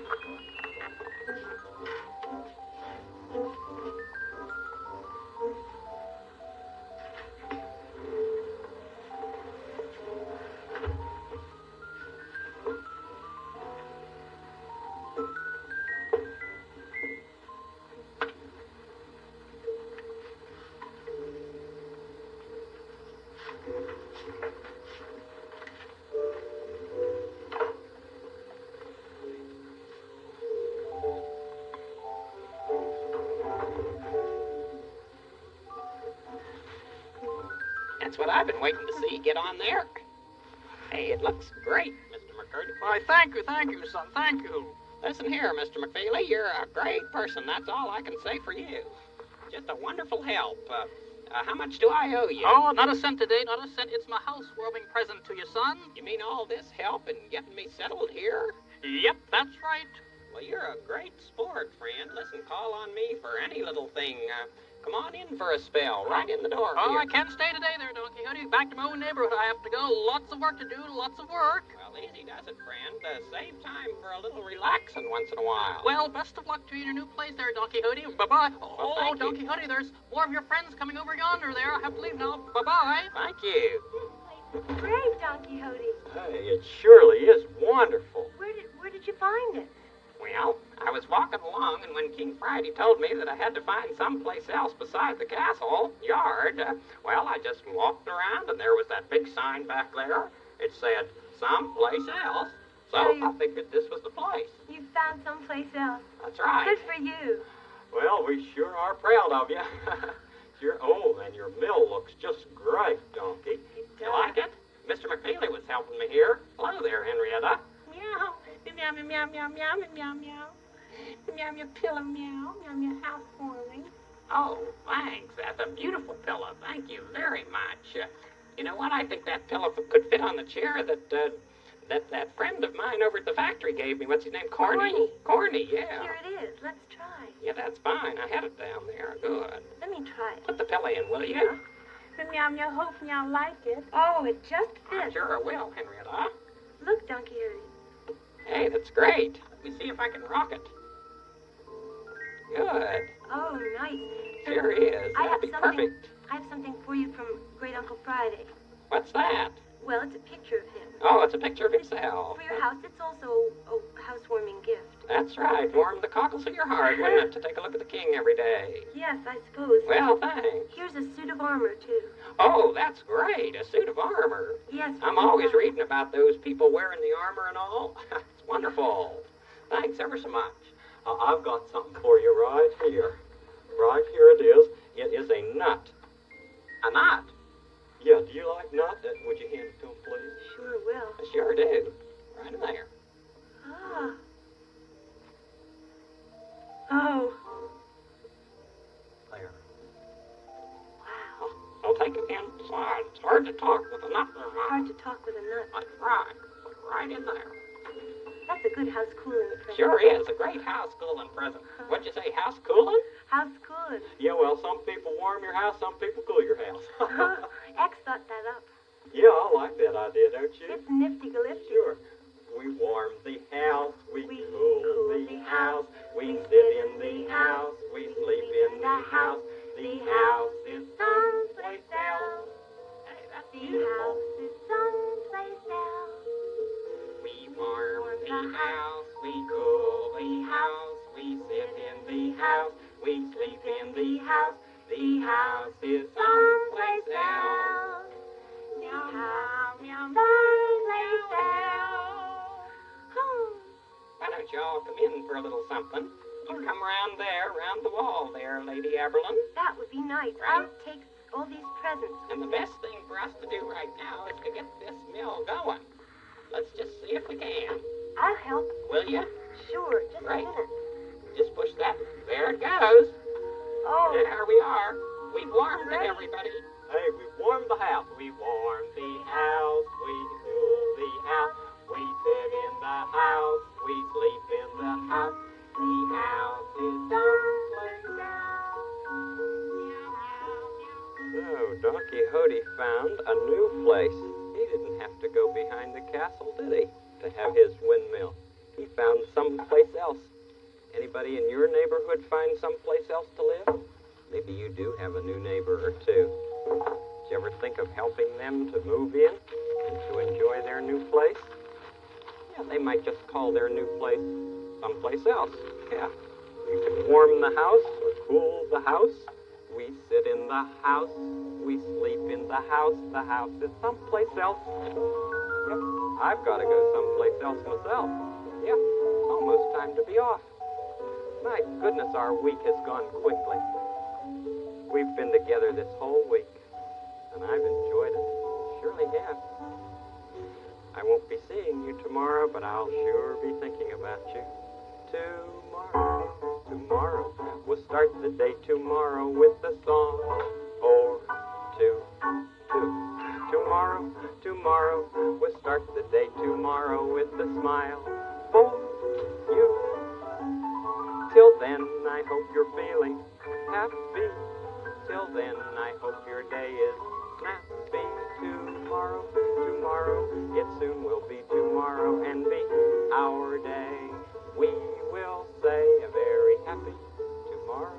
That's what I've been waiting to see get on there. Hey, it looks great, Mr. McCurdy. Why, thank you, son, thank you. Listen here, Mr. McFeely, you're a great person. That's all I can say for you. Just a wonderful help. How much do I owe you? Oh, not a cent today, not a cent. It's my housewarming present to you, son. You mean all this help in getting me settled here? Yep, that's right. Well, you're a great sport, friend. Listen, call on me for any little thing. Come on in for a spell, right in the door Oh, here. I can't stay today there, Don Quixote. Back to my own neighborhood I have to go. Lots of work to do, lots of work. Well, easy does it, friend. Save time for a little relaxing once in a while. Well, best of luck to you in your new place there, Don Quixote. Bye-bye. Well, thank Don you. Quixote, there's more of your friends coming over yonder there. I have to leave now. Bye-bye. Thank you. Great, Don Quixote. Hey, it surely is wonderful. Where did you find it? Well, I was walking along, and when King Friday told me that I had to find someplace else beside the castle yard, well, I just walked around, and there was that big sign back there. It said, someplace else. So I figured this was the place. You found someplace else. That's right. Good for you. Well, we sure are proud of you. Sure. Oh, and your mill looks just great, Donkey. You like it? Mr. McFeely was helping me here. Hello there, Henrietta. Meow, meow, meow, meow, meow, meow, meow, meow. Meow, meow, pillow, meow, meow, meow, house warming. Oh, thanks. That's a beautiful pillow. Thank you very much. You know what? I think that pillow could fit on the chair that friend of mine over at the factory gave me. What's his name? Corny. Corny, yeah. Here it is. Let's try. Yeah, that's fine. I had it down there. Good. Let me try it. Put the pillow in, will you? Meow, meow, hope meow like it. Oh, it just I fits. sure will, Henrietta. Look, Don Quixote. Hey, that's great. Let me see if I can rock it. Good. Oh, nice. Sure is. That'll be perfect. I have something for you from Great Uncle Friday. What's that? Well, it's a picture of him. Oh, it's a picture of himself. For your house, it's also a housewarming gift. That's right. Warm the cockles of your heart, wouldn't it, to take a look at the king every day? Yes, I suppose. Well, thanks. Here's a suit of armor, too. Oh, that's great. A suit of armor. Yes. I'm always reading about those people wearing the armor and all. It's wonderful. Thanks ever so much. I've got something for you right here. Right here it is. It is a nut. A nut? Yeah, do you like nut? Would you hand it to him, please? Sure will. I sure do. Right in there. Ah. Oh. There. Wow. I'll take it inside. It's hard to talk with a nut in your mouth. Hard to talk with a nut. That's right. Put it right in there. That's a good house cooling present. Sure is. A great house cooling present. What'd you say, house cooling? House cooling. Yeah, well, some people warm your house, some people cool your house. X thought that up. Yeah, I like that idea, don't you? It's nifty-galifty. Sure. We warm the house, we cool the house, we sit in the house, we sleep in the house. The house is someplace else. Hey, that's The beautiful. house is someplace else. We warm the house, we cool the house, we sit in the house, we sleep in the house. The house is someplace else. The house is someplace else. Why don't you all come in for a little something? You come around there, around the wall there, Lady Aberlin. That would be nice. I'll take all these presents. And the best thing for us to do right now is to get this mill going. Let's just see if we can. I'll help. Will you? Sure, just Right. a minute. Just push that. There it goes. Oh. There we are. We've warmed it, everybody. Hey, we warmed the house. We warmed the house. We cooled the house. We sit in the house. We sleep in the house. The house is someplace else. So, Donkey Hodie found a new place. He didn't have to go behind the castle, did he, to have his windmill? He found someplace else. Anybody in your neighborhood find someplace else to live? Maybe you do have a new neighbor or two. Did you ever think of helping them to move in and to enjoy their new place? Yeah, they might just call their new place someplace else. Yeah. You can warm the house or cool the house. We sit in the house. We sleep in the house. The house is someplace else. Yep. I've got to go someplace else myself. Yep. Almost time to be off. My goodness, our week has gone quickly. We've been together this whole week, and I've enjoyed it. Surely have. I won't be seeing you tomorrow, but I'll sure be thinking about you. Tomorrow. We'll start the day tomorrow with a song. 4, 2, 2. Tomorrow. We'll start the day tomorrow with a smile for you. Till then, I hope you're feeling happy. Till then, I hope your day is snappy. Tomorrow, it soon will be tomorrow and be our day. We will say a very happy tomorrow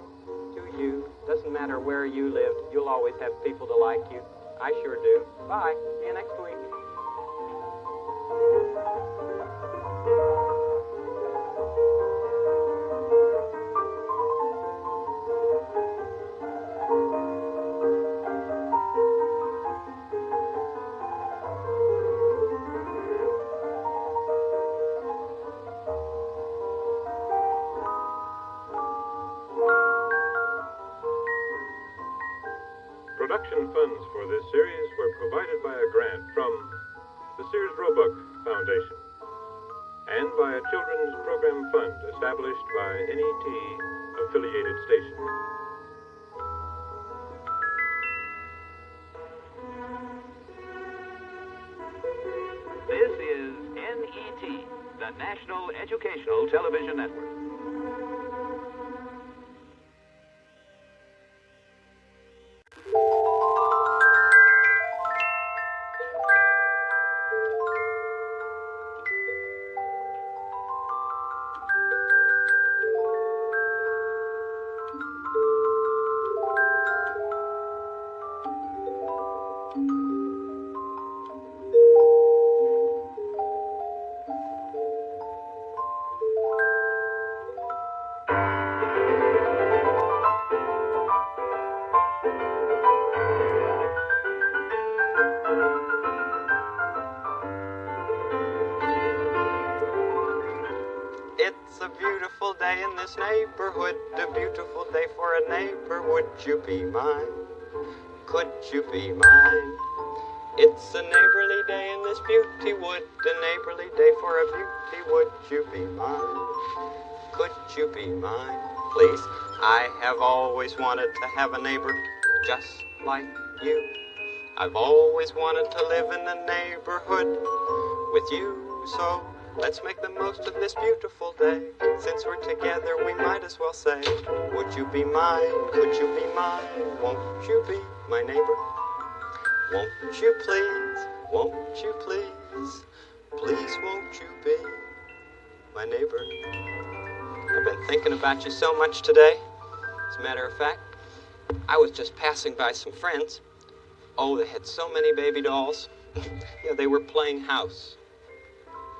to you. Doesn't matter where you live, you'll always have people to like you. I sure do. Bye. See you next week. Production funds for this series were provided by a grant from the Sears Roebuck Foundation and by a children's program fund established by NET affiliated stations. This is NET, the National Educational Television Network. It's a beautiful day in this neighborhood, a beautiful day for a neighbor. Would you be mine? Could you be mine? It's a neighborly day in this beauty wood, a neighborly day for a beauty. Would you be mine? Could you be mine? Please, I have always wanted to have a neighbor just like you. I've always wanted to live in a neighborhood with you, so let's make the most of this beautiful day. Since we're together, we might as well say, would you be mine? Could you be mine? Won't you be my neighbor? Won't you please? Won't you please? Please won't you be my neighbor? I've been thinking about you so much today. As a matter of fact, I was just passing by some friends. Oh, they had so many baby dolls. Yeah, they were playing house.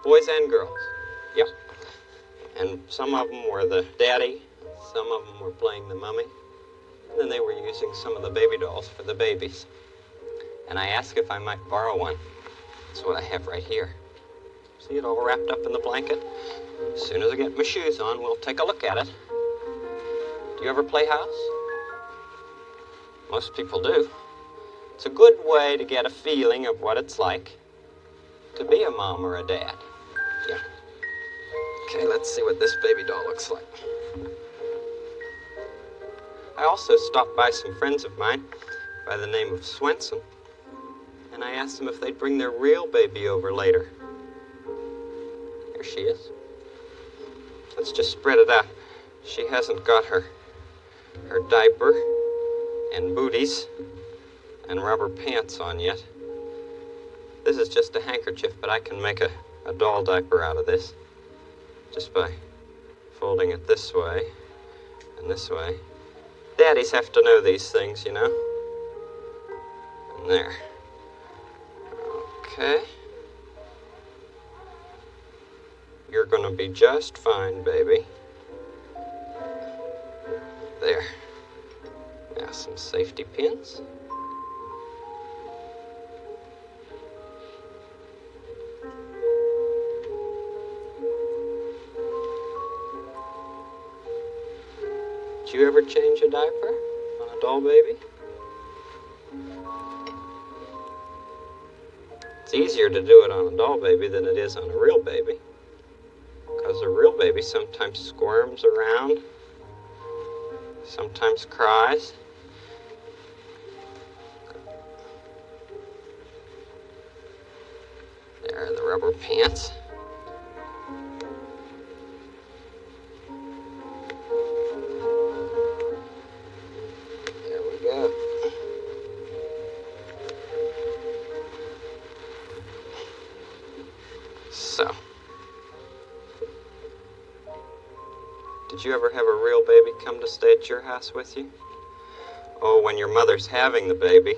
Boys and girls. Yeah. And some of them were the daddy. Some of them were playing the mummy. And then they were using some of the baby dolls for the babies. And I asked if I might borrow one. That's what I have right here. See it all wrapped up in the blanket? As soon as I get my shoes on, we'll take a look at it. Do you ever play house? Most people do. It's a good way to get a feeling of what it's like to be a mom or a dad. Yeah. Okay, let's see what this baby doll looks like. I also stopped by some friends of mine by the name of Swenson, and I asked them if they'd bring their real baby over later. There she is. Let's just spread it out. She hasn't got her diaper and booties and rubber pants on yet. This is just a handkerchief, but I can make a doll diaper out of this just by folding it this way and this way. Daddies have to know these things, you know. And there. Okay. You're gonna be just fine, baby. There. Now some safety pins. Did you ever change a diaper on a doll baby? It's easier to do it on a doll baby than it is on a real baby, because a real baby sometimes squirms around, sometimes cries. There are the rubber pants. So, did you ever have a real baby come to stay at your house with you? Oh, when your mother's having the baby,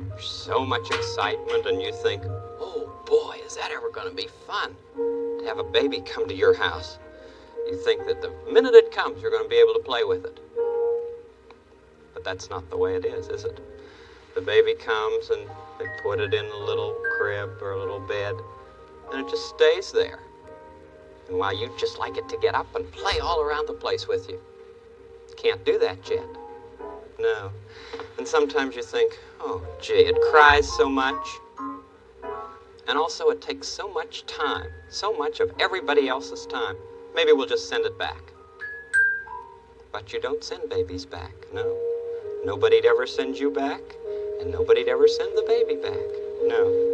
there's so much excitement and you think, oh boy, is that ever going to be fun to have a baby come to your house. You think that the minute it comes, you're going to be able to play with it. But that's not the way it is it? The baby comes and they put it in a little crib or a little bed, and it just stays there. And while you'd just like it to get up and play all around the place with you, can't do that yet. No. And sometimes you think, oh, gee, it cries so much. And also it takes so much time, so much of everybody else's time. Maybe we'll just send it back. But you don't send babies back, no. Nobody'd ever send you back, and nobody'd ever send the baby back, no.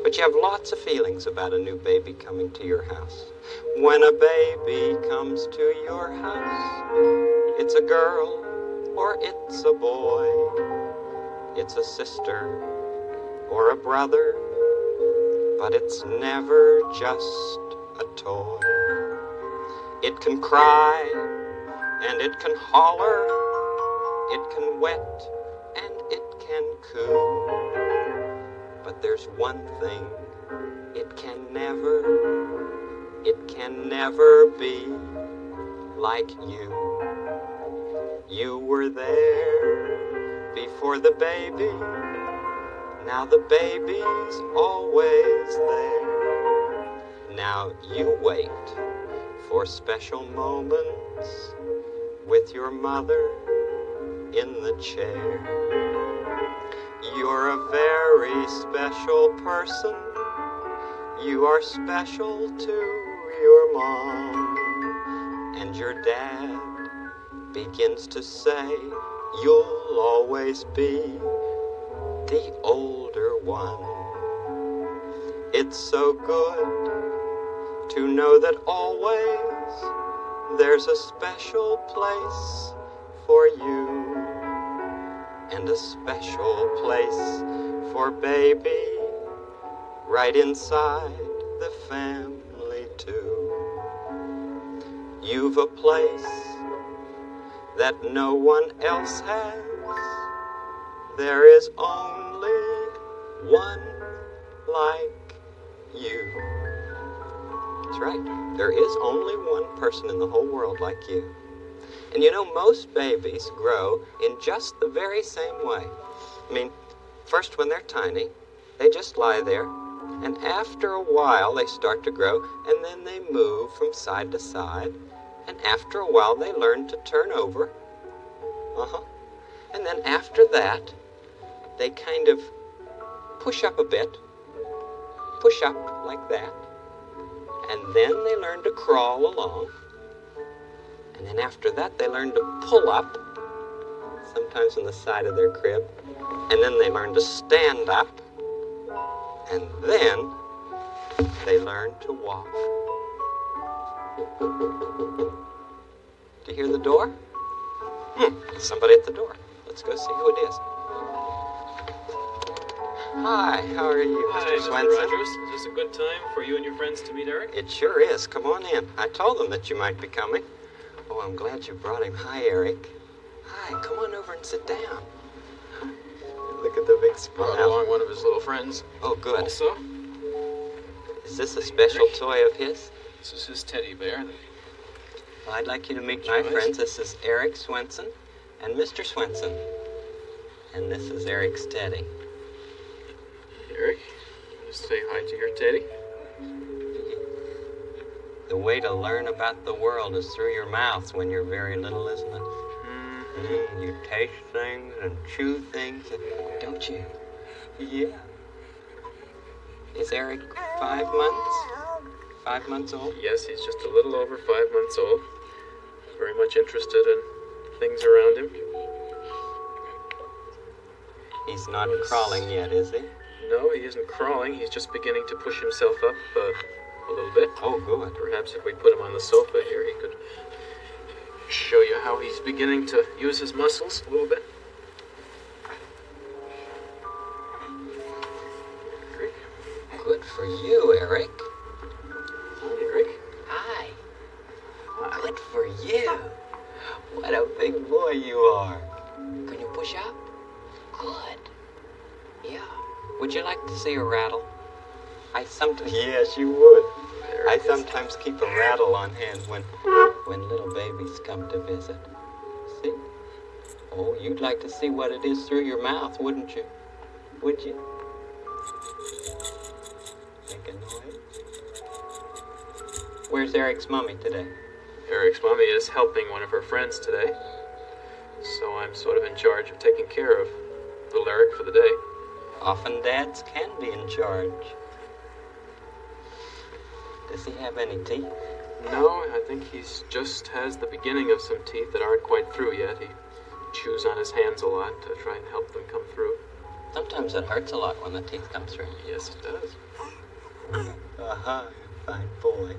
But you have lots of feelings about a new baby coming to your house. When a baby comes to your house, it's a girl or it's a boy. It's a sister or a brother, but it's never just a toy. It can cry and it can holler, it can wet and it can coo. But there's one thing it can never be like you. You were there before the baby, now the baby's always there. Now you wait for special moments with your mother in the chair. You're a very special person. You are special to your mom. And your dad begins to say, you'll always be the older one. It's so good to know that always there's a special place for you. And a special place for baby right inside the family too. You've a place that no one else has. There is only one like you. That's right. There is only one person in the whole world like you. And you know, most babies grow in just the very same way. I mean, first when they're tiny, they just lie there, and after a while they start to grow, and then they move from side to side, and after a while they learn to turn over. And then after that, they kind of push up a bit, push up like that, and then they learn to crawl along. And then after that, they learn to pull up, sometimes on the side of their crib. And then they learn to stand up. And then they learn to walk. Do you hear the door? Somebody at the door. Let's go see who it is. Hi, how are you, Hi, Mr. Swenson? Rogers. Is this a good time for you and your friends to meet Eric? It sure is. Come on in. I told them that you might be coming. Oh, I'm glad you brought him. Hi, Eric. Hi, come on over and sit down. Look at the big smile. Brought along one of his little friends. Oh, good. Also, is this a special toy of his? This is his teddy bear. Well, I'd like you to meet my friends. This is Eric Swenson and Mr. Swenson. And this is Eric's teddy. Eric, you want to say hi to your teddy? The way to learn about the world is through your mouth when you're very little, isn't it? You taste things and chew things, don't you? Yeah. Is Eric 5 months? 5 months old? Yes, he's just a little over 5 months old. Very much interested in things around him. He's not crawling yet, is he? No, he isn't crawling. He's just beginning to push himself up a little bit. Oh, good. Perhaps if we put him on the sofa here, he could show you how he's beginning to use his muscles a little bit. Eric. Good for you, Eric. Hi, Eric. Hi. Good for you. What a big boy you are. Can you push up? Good. Yeah. Would you like to see a rattle? Yes, you would. I sometimes keep a rattle on hand when little babies come to visit. See? Oh, you'd like to see what it is through your mouth, wouldn't you? Would you? Make a noise. Where's Eric's mommy today? Eric's mommy is helping one of her friends today, so I'm sort of in charge of taking care of little Eric for the day. Often dads can be in charge. Does he have any teeth? No, I think he's just has the beginning of some teeth that aren't quite through yet. He chews on his hands a lot to try and help them come through. Sometimes it hurts a lot when the teeth come through. Yes, it does. Fine boy.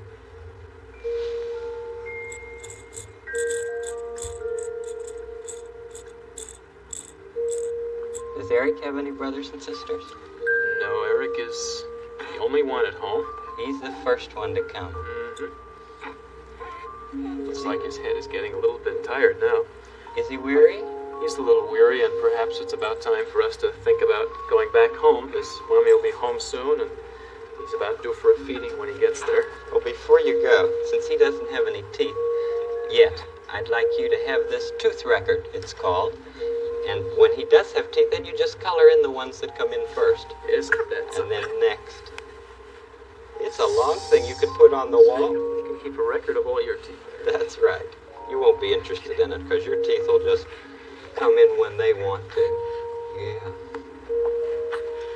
Does Eric have any brothers and sisters? No, Eric is the only one at home. He's the first one to come. Looks like his head is getting a little bit tired now. Is he weary? He's a little weary, and perhaps it's about time for us to think about going back home. His mommy will be home soon, and he's about due for a feeding when he gets there. Well, before you go, since he doesn't have any teeth yet, I'd like you to have this tooth record, it's called. And when he does have teeth, then you just color in the ones that come in first. Isn't that and then next. It's a long thing you could put on the wall. You can keep a record of all your teeth. That's right. You won't be interested in it because your teeth will just come in when they want to. Yeah.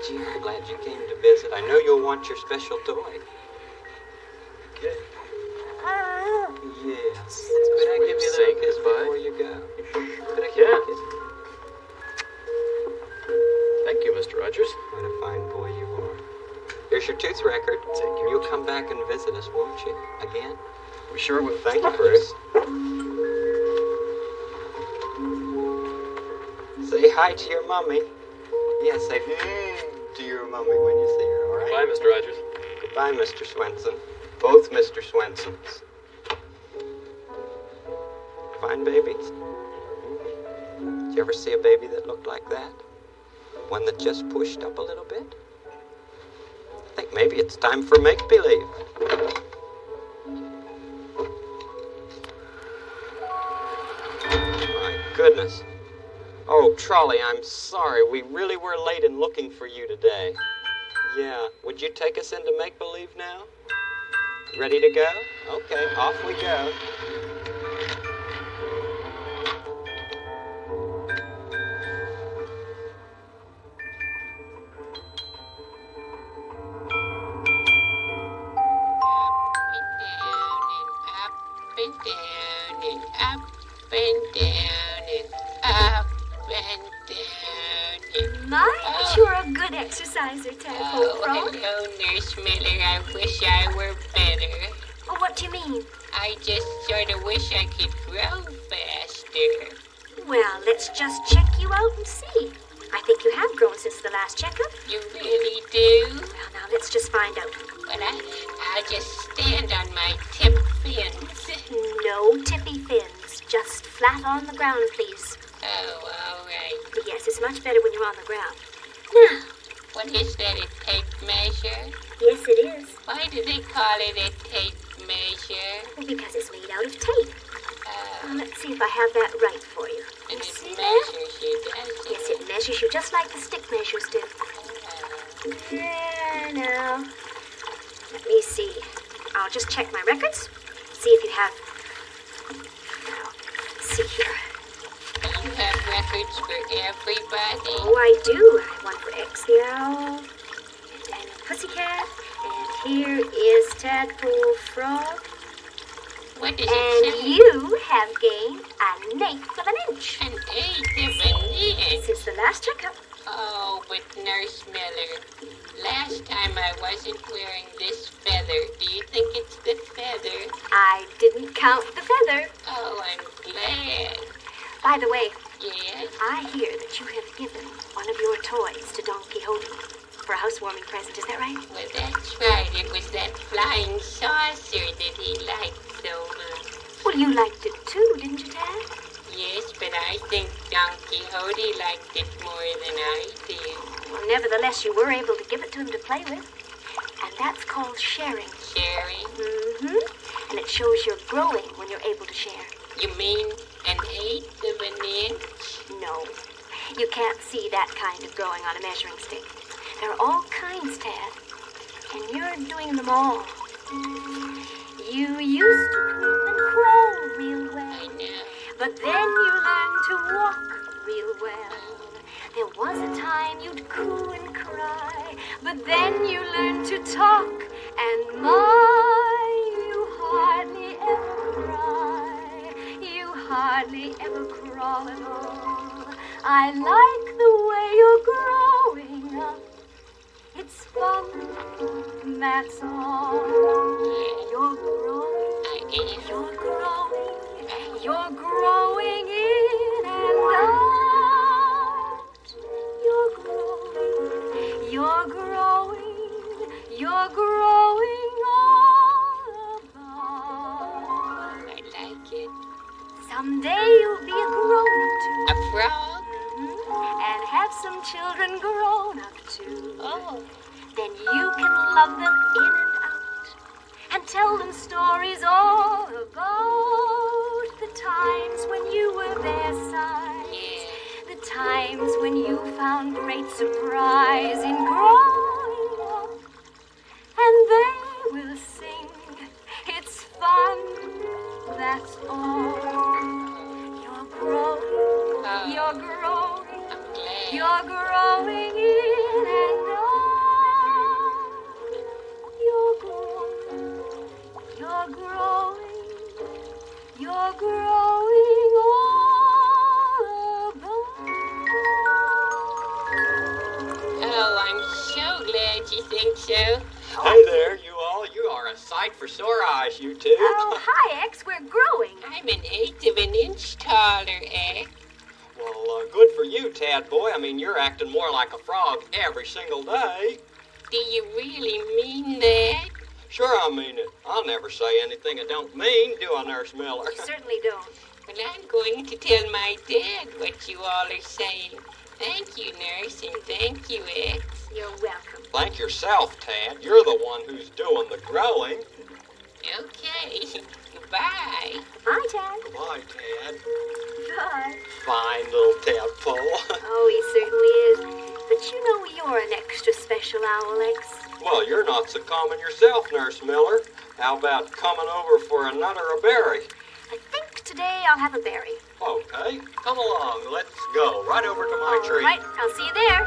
Gee, I'm glad you came to visit. I know you'll want your special toy. Okay. Yes. Could I give you a little kiss before you go? Could I give you a kiss? Thank you, Mr. Rogers. What a fine boy you are. Here's your tooth record. You'll come back and visit us, won't you? Again? We sure will. Thank you, Bruce. Say hi to your mommy. Yeah, say to your mommy when you see her, all right? Goodbye, Mr. Rogers. Goodbye, Mr. Swenson. Both Mr. Swensons. Fine babies. Did you ever see a baby that looked like that? One that just pushed up a little bit? I think maybe it's time for make-believe. goodness. Oh, Trolley, I'm sorry. We really were late in looking for you today. Yeah, would you take us into make-believe now? Ready to go? Okay, off we go. My, but you're a good exerciser, Tadpole Frog. Hello, Nurse Miller. I wish I were better. Oh, what do you mean? I just sort of wish I could grow faster. Well, let's just check you out and see. I think you have grown since the last checkup. You really do? Well, now let's just find out. But I'll just stand on my tip fins. No tippy fins. Just flat on the ground, please. Oh, all right. Yes, it's much better when you're on the ground. Now. What is that, a tape measure? Yes, it is. Why do they call it a tape measure? Well, because it's made out of tape. Let's see if I have that right for you. And it see measures you, does it? Yes, it measures you just like the stick measures do. There now. Let me see. I'll just check my records. See if you have... Let's see here. You have records for everybody? Oh, I do. One for X the Owl, and Pussycat, and here is Tadpole Frog. What does and it say? You have gained an eighth of an inch. An eighth of an inch? Since the last checkup. Oh, but Nurse Miller, last time I wasn't wearing this feather. Do you think it's the feather? I didn't count the feather. Oh, I'm glad. By the way, yes? I hear that you have given one of your toys to Don Quixote for a housewarming present. Is that right? Well, that's right. It was that flying saucer that he liked so much. Well, you liked it too, didn't you, Tad? Yes, but I think Don Quixote liked it more than I did. Well, nevertheless, you were able to give it to him to play with. And that's called sharing. Sharing? Mm-hmm. And it shows you're growing when you're able to share. You mean an eighth of an inch? No. You can't see that kind of growing on a measuring stick. There are all kinds, Tad. And you're doing them all. You used to creep and crawl real well. I know. But then you learned to walk real well. There was a time you'd coo and cry, but then you learned to talk, and you hardly ever cry. You hardly ever crawl at all. I like the way you're growing up. It's fun, that's all. You're growing, you're growing, you're growing in and out. You're growing, you're growing, you're growing all about. I like it. Someday you'll be a grown-up too. A frog? And have some children grown up too. Oh. Then you can love them in and out and tell them stories all about the times when you were their size. Yeah. The times when you found great surprise in growing up. And they will sing, it's fun, that's all. You're growing, you're growing. You're growing in and out. You're growing, you're growing, you're growing all about. Oh, I'm so glad you think so. Hey there, you all. You are a sight for sore eyes, you two. Oh, hi, X. We're growing. I'm an eighth of an inch taller, X. Well, good for you, Tad boy. I mean, you're acting more like a frog every single day. Do you really mean that? Sure, I mean it. I'll never say anything I don't mean, do I, Nurse Miller? You certainly don't. Well, I'm going to tell my dad what you all are saying. Thank you, Nurse, and thank you, X. You're welcome. Thank yourself, Tad. You're the one who's doing the growing. Okay. Goodbye. Bye, Tad. Goodbye, Tad. Hi. Fine little tadpole. Oh, he certainly is. But you know you're an extra special owl, X. Well, you're not so common yourself, Nurse Miller. How about coming over for a nut or a berry? I think today I'll have a berry. Okay, come along. Let's go. Right over to my tree. All right, I'll see you there.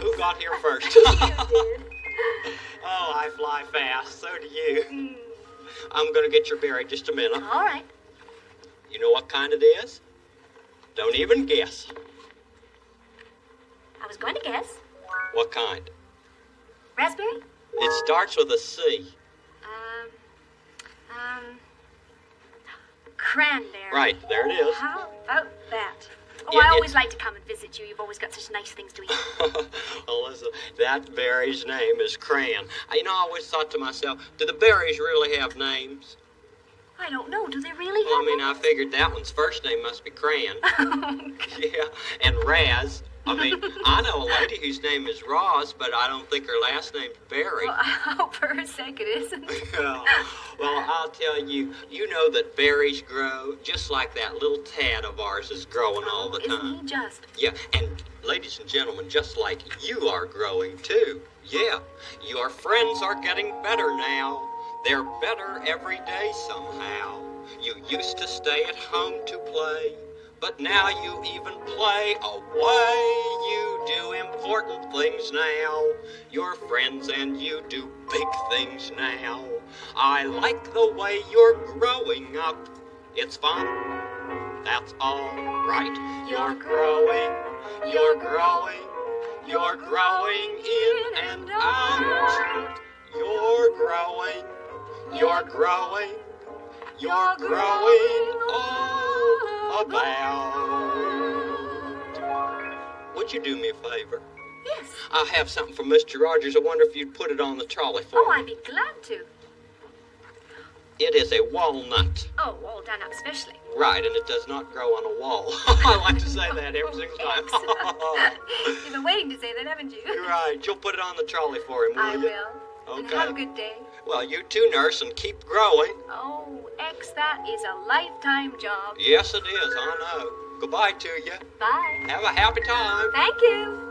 Who got here first? You did. Oh, I fly fast. So do you. I'm going to get your berry just a minute. All right. You know what kind it is? Don't even guess. I was going to guess. What kind? Raspberry? It starts with a C. Cranberry. Right, there it is. How about that? Oh, Yeah, I always like to come and visit you. You've always got such nice things to eat. Well, listen, that berry's name is Cran. You know, I always thought to myself, do the berries really have names? I don't know. Do they really Well, I have mean, I figured that one's first name must be Cran. Yeah, and Raz. I mean, I know a lady whose name is Roz, but I don't think her last name's Berry. Well, I hope for her sake it isn't. Well, I'll tell you, you know that berries grow just like that little tad of ours is growing all the time. Isn't he just? Yeah, and ladies and gentlemen, just like you are growing too. Yeah, your friends are getting better now. They're better every day somehow. You used to stay at home to play, but now you even play away. You do important things now. Your friends and you do big things now. I like the way you're growing up. It's fun. That's all right. You're growing. You're growing. You're growing in and out. You're growing. You're growing. You're growing all about. Would you do me a favor? Yes. I have something from Mr. Rogers. I wonder if you'd put it on the trolley for Oh, me. I'd be glad to. It is a walnut. Oh, all done up specially. Right, and it does not grow on a wall. I like to say that every single time. You've been waiting to say that, haven't you? You're right. You'll put it on the trolley for him, will I you? will. And Okay. have a good day. Well, you too, nurse, and keep growing. Oh, X, that is a lifetime job. Yes, it is. I know. Goodbye to you. Bye. Have a happy time. Thank you.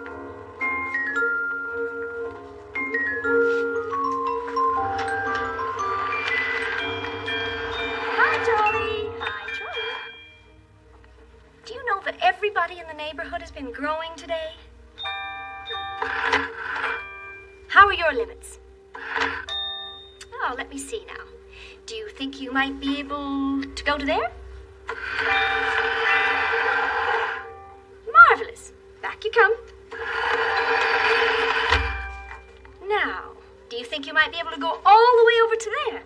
Hi, Charlie. Hi, Charlie. Do you know that everybody in the neighborhood has been growing today? How are your limits? Oh, let me see now. Do you think you might be able to go to there? Marvelous. Back you come. Now, do you think you might be able to go all the way over to there?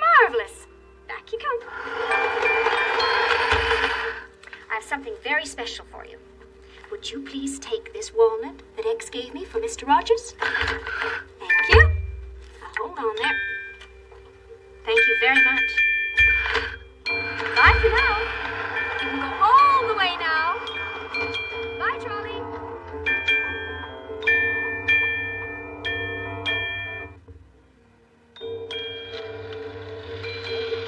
Marvelous. Back you come. I have something very special for you. Would you please take this walnut that X gave me for Mr. Rogers? Thank you. Now hold on there. Thank you very much. Bye for now. You can go all the way now. Bye, Charlie.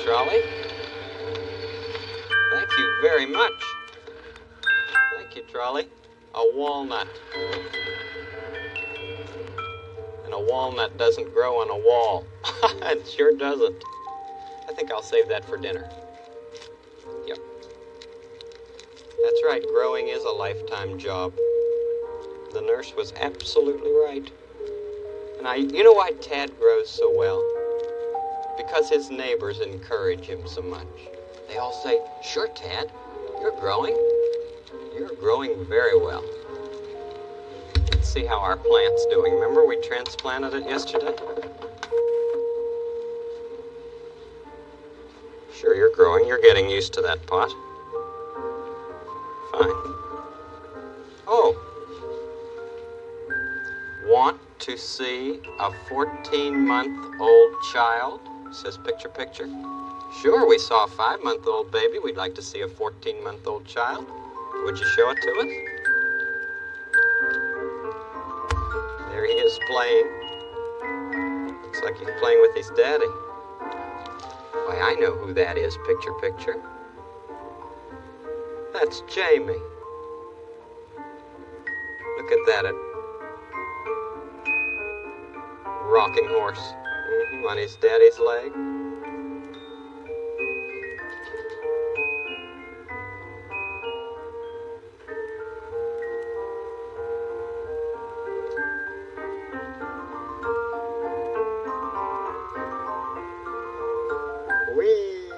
Charlie? Thank you very much. Thank you, Charlie. A walnut. And a walnut doesn't grow on a wall. It sure doesn't. I think I'll save that for dinner. Yep. That's right, growing is a lifetime job. The nurse was absolutely right. And you know why Tad grows so well? Because his neighbors encourage him so much. They all say, "Sure, Tad, you're growing. You're growing very well." Let's see how our plant's doing. Remember we transplanted it yesterday? Sure, you're growing. You're getting used to that pot. Fine. Oh. Want to see a 14-month-old child? Says picture, picture. Sure, we saw a 5-month-old baby. We'd like to see a 14-month-old child. Would you show it to us? playing. Looks like he's playing with his daddy. Why, I know who that is, picture, picture. That's Jamie. Look at that rocking horse on his daddy's leg. Whee!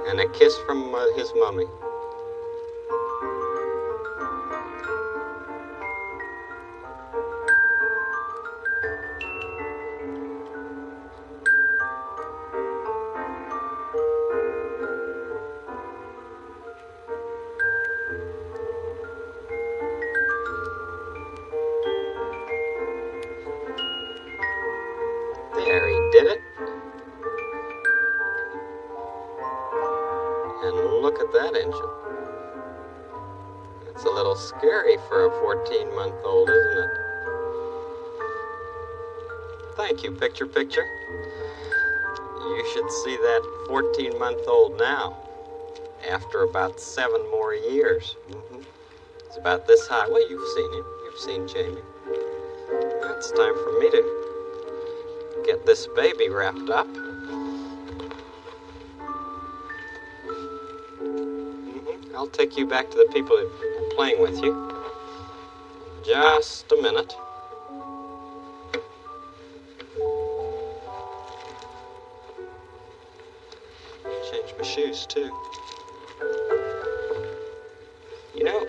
And a kiss from his mummy. There, he did it. And look at that engine. It's a little scary for a 14-month-old, isn't it? Thank you, picture, picture. You should see that 14-month-old now, after about 7 more years. It's about this high. Well, you've seen him. You've seen Jamie. It's time for me to get this baby wrapped up. I'll take you back to the people who are playing with you. Just a minute. Change my shoes, too. You know,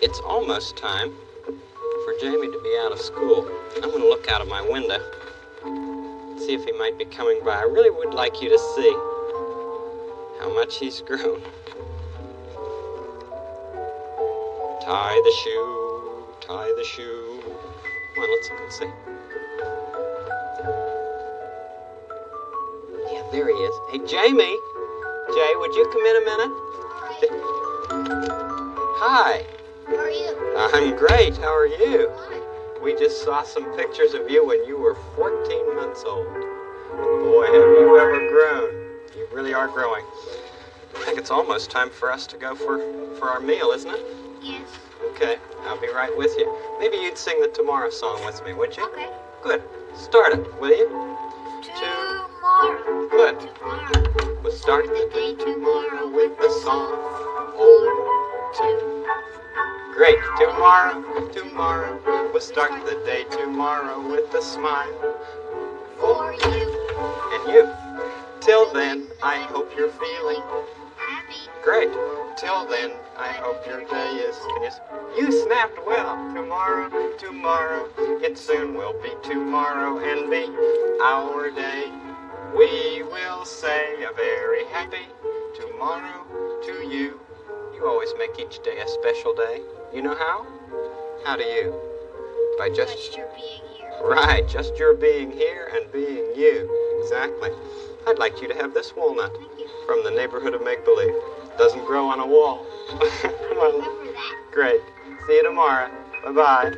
it's almost time for Jamie to be out of school. I'm going to look out of my window, see if he might be coming by. I really would like you to see how much he's grown. Tie the shoe, tie the shoe. Come on, let's look and see. Yeah, there he is. Hey, Jamie. Jay, would you come in a minute? Hi. How are you? I'm great. How are you? Hi. We just saw some pictures of you when you were 14 months old. Boy, have you ever grown. You really are growing. I think it's almost time for us to go for our meal, isn't it? Yes. Okay, I'll be right with you. Maybe you'd sing the Tomorrow song with me, would you? Okay. Good. Start it, will you? Tomorrow. Good. Tomorrow. We'll start the day tomorrow with the song. Or two. Great. Tomorrow, tomorrow. We'll start the day tomorrow with a smile. For you. And you. Till then, I hope you're feeling happy. Great. Till then, I hope your day is... You snapped well. Tomorrow, tomorrow. It soon will be tomorrow and be our day. We will say a very happy tomorrow to you. You always make each day a special day. You know how? How do you? By just your being here. Right, just your being here and being you. Exactly. I'd like you to have this walnut from the neighborhood of make-believe. Doesn't grow on a wall. Come on. Remember that. Great. See you tomorrow. Bye-bye.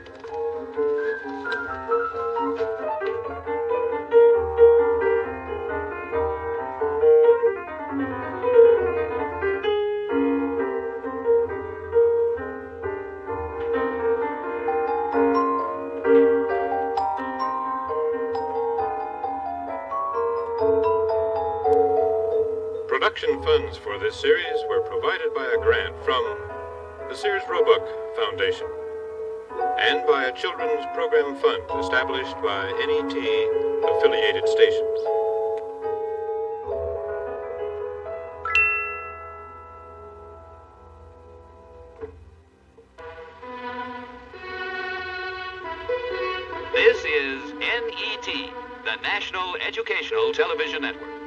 Production funds for this series were provided by a grant from the Sears Roebuck Foundation and by a children's program fund established by NET affiliated stations. This is NET, the National Educational Television Network.